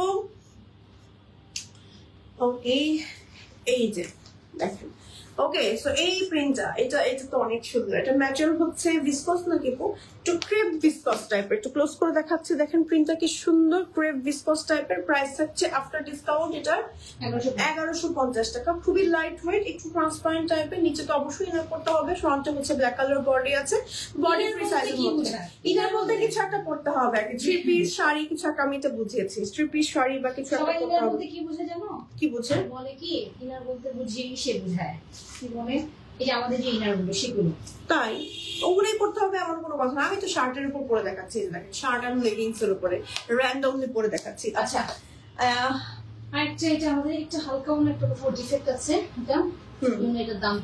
ওকে, এই যে দেখেন। ওকে, সো এই প্রিন্টটা এটা তো অনেক সুন্দর। এটা ম্যাটেরিয়াল হচ্ছে ভিসকস নাকি একটু ক্রেপ ভিসকস টাইপের, একটু ক্লোজ করে দেখাচ্ছি। দেখেন প্রিন্টটা কি সুন্দর, ক্রেপ ভিসকস টাইপের। প্রাইস থাকছে আফটার ডিসকাউন্ট এটা 1150 টাকা। খুবই লাইট ওয়েট, একটু ট্রান্সপারেন্ট টাইপের। নিচে তো অবশ্যই ইনার করতে হবে। ফ্রন্টে হচ্ছে ব্ল্যাক কালার বডি আছে, বডি ফ্রি সাইজের মধ্যে। ইনার মধ্যে কিছু একটা করতে হবে, থ্রি পিস শাড়ি কিছু একটা, আমি এটা বুঝিয়েছি। থ্রি পিস শাড়ি বা কিছু একটা করতে হবে। কি বুঝে জানো? কি বুঝে বলে কি ইনার বলতে বুঝিয়ে সে বুঝায় কি বলে, এই যে আমাদের যে ইনার গুলো সেগুলো তাই ওগুলোই করতে হবে এমন কোনো কথা না। আমি তো শার্টের উপর পরে দেখাচ্ছি, দেখেন শার্ট আর লেগিংস এর উপরে র্যান্ডমলি পরে দেখাচ্ছি। আচ্ছা, আরেকটা এটা আমাদের একটা হালকা অন্য একটা ডিফেক্ট আছে, এটা এটার দাম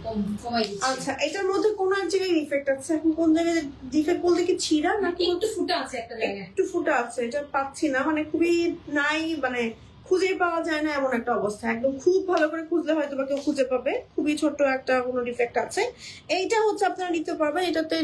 কমাই দিচ্ছি। আচ্ছা, এটার মধ্যে কোন এক জায়গায় ডিফেক্ট আছে? এখন কোন জায়গায় ডিফেক্ট বলতে কি ছিঁড়া নাকি একটু ফুটা আছে? একটা জায়গায় একটু ফুটা আছে, এটা পাচ্ছি না, মানে খুবই নাই, মানে খুঁজে পাওয়া যায় না এমন একটা অবস্থা। একদম খুব ভালো করে খুঁজলে হয়তো বা কেউ খুঁজে পাবে। খুবই ছোট একটা কোনো ডিফেক্ট আছে। এইটা হচ্ছে আপনারা নিতে পারবেন, এটাতে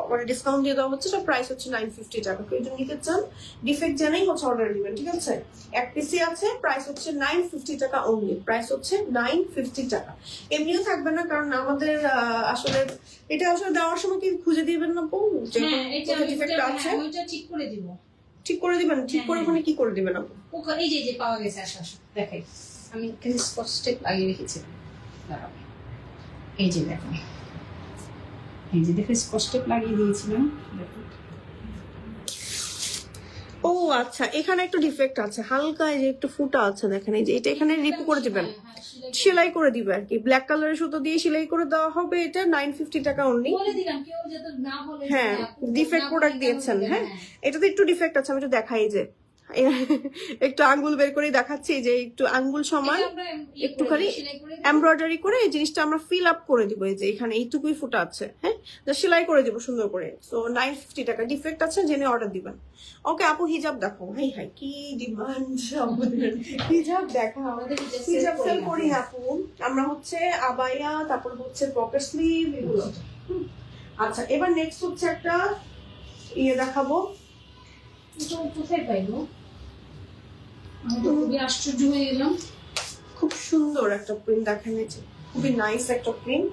মানে ডিসকাউন্ট দিয়ে দেওয়া হচ্ছে। এটা প্রাইস হচ্ছে 950 টাকা। কেউ যদি নিতে চান ডিফেক্ট জানাই হচ্ছে অর্ডার দিবেন, ঠিক আছে? এক পিসি আছে, প্রাইস হচ্ছে 950 টাকা অনলি। প্রাইস হচ্ছে 950 টাকা। এমনিও থাকবে না, কারণ আমাদের আসলে এটা আসলে দেওয়ার সময় কি খুঁজে দিবেন না যে ডিফেক্ট আছে? ওইটা ঠিক করে দিব। ঠিক করে দিবেন? ঠিক করে ওখানে কি করে দিবেন আপনি? ওখানে এই যে পাওয়া গেছে। আসা দেখাই, আমি এখানে স্পষ্ট লাগিয়ে রেখেছিলাম। এই যে দেখুন, এই যে দেখে স্পষ্ট লাগিয়ে দিয়েছিলাম। ও আচ্ছা, এখানে একটু ডিফেক্ট আছে হালকা, এই যে একটু ফুটা আছে, দেখেন। এই যে এটা এখানে রিপু করে দিবেন, সেলাই করে দিবে আর কি। ব্ল্যাক কালারের সুতো দিয়ে সেলাই করে দেওয়া হবে। এটা 950 টাকা অনলি। হ্যাঁ, ডিফেক্ট প্রোডাক্ট দিয়েছেন। হ্যাঁ, এটাতে একটু ডিফেক্ট আছে, আমি একটু দেখাই। যে একটু আঙ্গুল বের করে দেখাচ্ছি, যে একটু আঙ্গুল সমান একটুখানি এমব্রয়ডারি করে এই জিনিসটা আমরা ফিল আপ করে দিব। এই যে এখানে এইটুকুই ফুটা আছে, হ্যাঁ, সেলাই করে দিব সুন্দর করে। তো 950 টাকা। ডিফেক্ট আছে জেনে অর্ডার দিবেন। ওকে আপু, হিজাব দেখো। হাই হাই কি ডিমান্ড! হিজাব দেখা, হিজাব সেল করি আপু আমরা। হচ্ছে আবায়া, তারপর হচ্ছে পকেট স্লিভ, এগুলো। আচ্ছা, এবার নেক্সট হচ্ছে একটা ইয়ে দেখাবো। কোথায় পাইবো? আমি তো খুবই আশ্চর্য হয়ে গেলাম। খুব সুন্দর একটা প্রিন্ট দেখেন, খুবই নাইস একটা প্রিন্ট।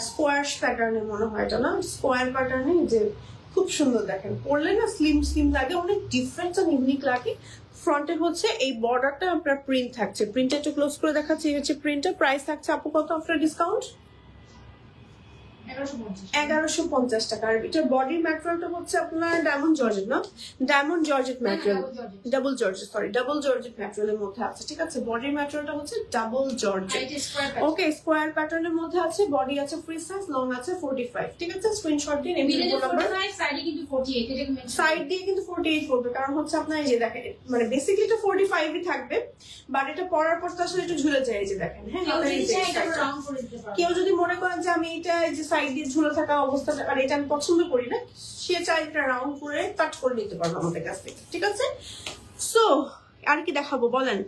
স্কোয়ার প্যাটার্নে মনে হয় এটা, না? স্কোয়ার প্যাটার্নে, যে খুব সুন্দর দেখেন। পরলে না স্লিম স্লিম লাগে, অনেক ডিফারেন্ট আর ইউনিক লাগে। ফ্রন্টে হচ্ছে এই বর্ডারটা আপনার প্রিন্ট থাকছে। প্রিন্টটা একটু ক্লোজ করে দেখাচ্ছি। এই হচ্ছে প্রিন্টটা। প্রাইস থাকছে আপু কত আফটার ডিসকাউন্ট? 1150 টাকা। আর এটার বডি ম্যাটেরিয়ালটা হচ্ছে আপনার ডায়মন্ড জর্জেট, না? Diamond georgette material, double georgette, sorry, double georgette ম্যাটেরিয়ালের মধ্যে আছে, ঠিক আছে? বডির ম্যাটেরিয়ালটা হচ্ছে ডাবল জর্জেট। ওকে, স্কোয়ার প্যাটার্নের মধ্যে আছে। বডি আছে ফ্রি সাইজ, লং আছে 45, ঠিক আছে? স্ক্রিনশট দিন। সাইড দিয়ে কিন্তু 48 করবে, কারণ হচ্ছে আপনার এই যে দেখেন, মানে বেসিক্যালি এটা 45ই থাকবে, বাট এটা পরার পর তো আসলে একটু ঝুলে যায়। এই যে দেখেন, হ্যাঁ, কেউ যদি মনে করেন যে আমি এটা এই যে সাইড দিয়ে ঝুলে থাকা অবস্থাটা, আর এটা আমি পছন্দ করি না, সে চাই এটা রাউন্ড করে কাট করে নিতে পারবো আমাদের কাছ থেকে, ঠিক আছে? সো আর কি দেখাবো বলেন?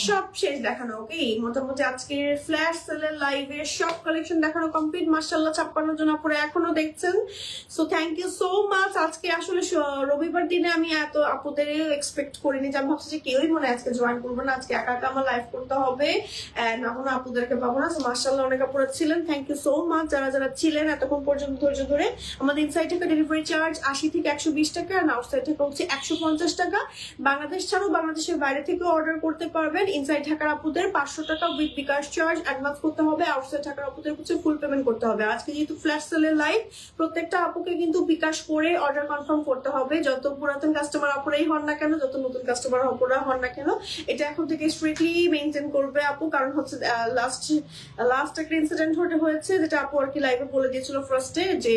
সব শেষ দেখানো। ওকে, মোটামুটি আজকে ফ্ল্যাশ সেলের লাইভে সব কালেকশন দেখানো কমপ্লিট। মাশাআল্লাহ 56 জন আপুরা এখনো দেখছেন। So thank you so much. আজকে আসলে রবিবার দিনে আমি এত আপুদের এক্সপেক্ট করিনি, যে আমি ভাবছি যে কেউই মনে আজকে জয়েন করবো না, আজকে একা একা আমার লাইভ করতে হবে, না কোনো আপুদেরকে পাবো না। মাশাআল্লাহ অনেক আপুরা ছিলেন। থ্যাংক ইউ সো মাচ যারা যারা ছিলেন এতক্ষণ পর্যন্ত ধৈর্য ধরে। আমাদের ইনসাইড থেকে ডেলিভারি চার্জ 80 থেকে 120 টাকা, আর আউটসাইড থেকে হচ্ছে 150 টাকা। বাংলাদেশ ছাড়াও বাংলাদেশের বাইরে থেকে অর্ডার করতে পারবেন। ইনসাইড ঢাকার আপুদের 500 টাকা উইথ বিকাশ চার্জ অ্যাডভান্স করতে হবে। আউটসাইড ঢাকার আপুদের হচ্ছে ফুল পেমেন্ট করতে হবে। আজকে যেহেতু ফ্ল্যাশ সেলের লাইভ, প্রত্যেকটা আপুকে কিন্তু বিকাশ করে অর্ডার কনফার্ম করতে হবে। যত পুরাতন কাস্টমার আপুরাই হন না কেন, যত নতুন কাস্টমার আপুরা হন না কেন, এটা এখন থেকে স্ট্রিক্টলি মেনটেন করবে আপু। কারণ হচ্ছে লাস্ট একটা ইনসিডেন্ট হয়েছে, যেটা আপু আর কি লাইভে বলে দিয়েছিল ফার্স্টে, যে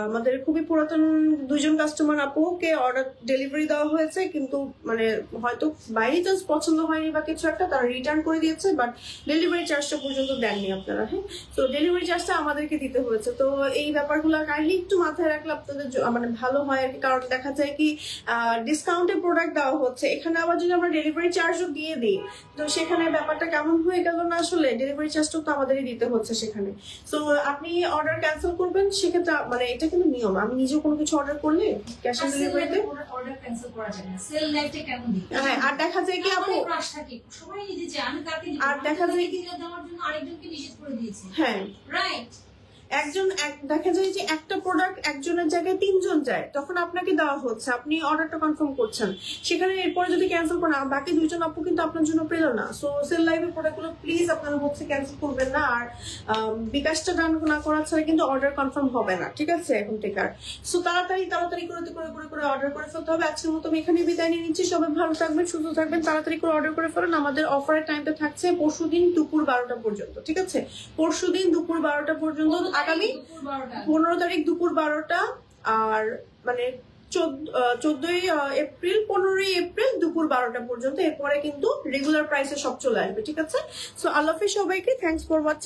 আমাদের খুবই পুরাতন 2 জন কাস্টমার আপুকে অর্ডার ডেলিভারি দেওয়া হয়েছে, কিন্তু মানে হয়তো বাইরে তো পছন্দ হয়নি বা কিছু একটা, তারা রিটার্ন করে দিয়েছে, বাট ডেলিভারি চার্জটা পর্যন্ত দেননি আপনারা। হ্যাঁ, তো ডেলিভারি চার্জটা আমাদেরকে দিতে হয়েছে। তো এই ব্যাপারগুলো কাইন্ডলি একটু মাথায় রাখলে আপনাদের মানে ভালো হয় আর কি। কারণ দেখা যায় কি ডিসকাউন্টে প্রোডাক্ট দেওয়া হচ্ছে, এখানে আবার যদি আমরা ডেলিভারি চার্জও দিয়ে দিই, তো সেখানে ব্যাপারটা কেমন হয়ে গেল না? আসলে ডেলিভারি চার্জটাও তো আমাদেরই দিতে হচ্ছে সেখানে। তো আপনি অর্ডার ক্যান্সেল করবেন, সেক্ষেত্রে মানে এটা কিন্তু নিয়ম। আমি নিজেও কোনো কিছু অর্ডার করলে ক্যাশ অন ডেলিভারিতে অর্ডার ক্যান্সেল করা যায় না। সেল লাইভে কেন দিই? হ্যাঁ আর দেখা যায় কি আপু ক্রাশ থাকে সবাই নিতে চায় আমি তাকে আর দেখা যায় কি দেওয়ার জন্য আরেকজনকে নিষেধ করে দিয়েছি হ্যাঁ রাইট দেখা যায় যে একটা প্রোডাক্ট একজনের জায়গায় 3 জন যায়, তখন আপনাকে দেওয়া হচ্ছে, আপনি অর্ডারটা কনফার্ম করছেন, সেখানে এরপরে যদি ক্যান্সেল করেন বাকি 2 জন আপু কিন্তু আপনার জন্য পেল না। সো সেল লাইভের প্রোডাক্টগুলো প্লিজ আপনারা হচ্ছে ক্যান্সেল করবেন না, আর বিকাশটা ডান না করা ছাড়া কিন্তু অর্ডার কনফার্ম হবে না, ঠিক আছে এখন থেকে। আর সো তাড়াতাড়ি করে অর্ডার করে ফেলতে হবে। আজকের মতো আমি এখানে বিদায় নিয়ে নিচ্ছি। সবাই ভালো থাকবেন, সুস্থ থাকবেন, তাড়াতাড়ি করে অর্ডার করে ফেলেন। আমাদের অফারের টাইমটা থাকছে পরশুদিন দুপুর 12টা পর্যন্ত, ঠিক আছে? পরশুদিন দুপুর 12টা পর্যন্ত, আগামী 15 তারিখ দুপুর 12টা, আর মানে 14ই এপ্রিল 15ই এপ্রিল দুপুর 12টা পর্যন্ত। এরপরে কিন্তু রেগুলার প্রাইসে সব চলে আসবে, ঠিক আছে? সো আল্লাহ হাফেজ সবাইকে, থ্যাঙ্কস ফর ওয়াচিং।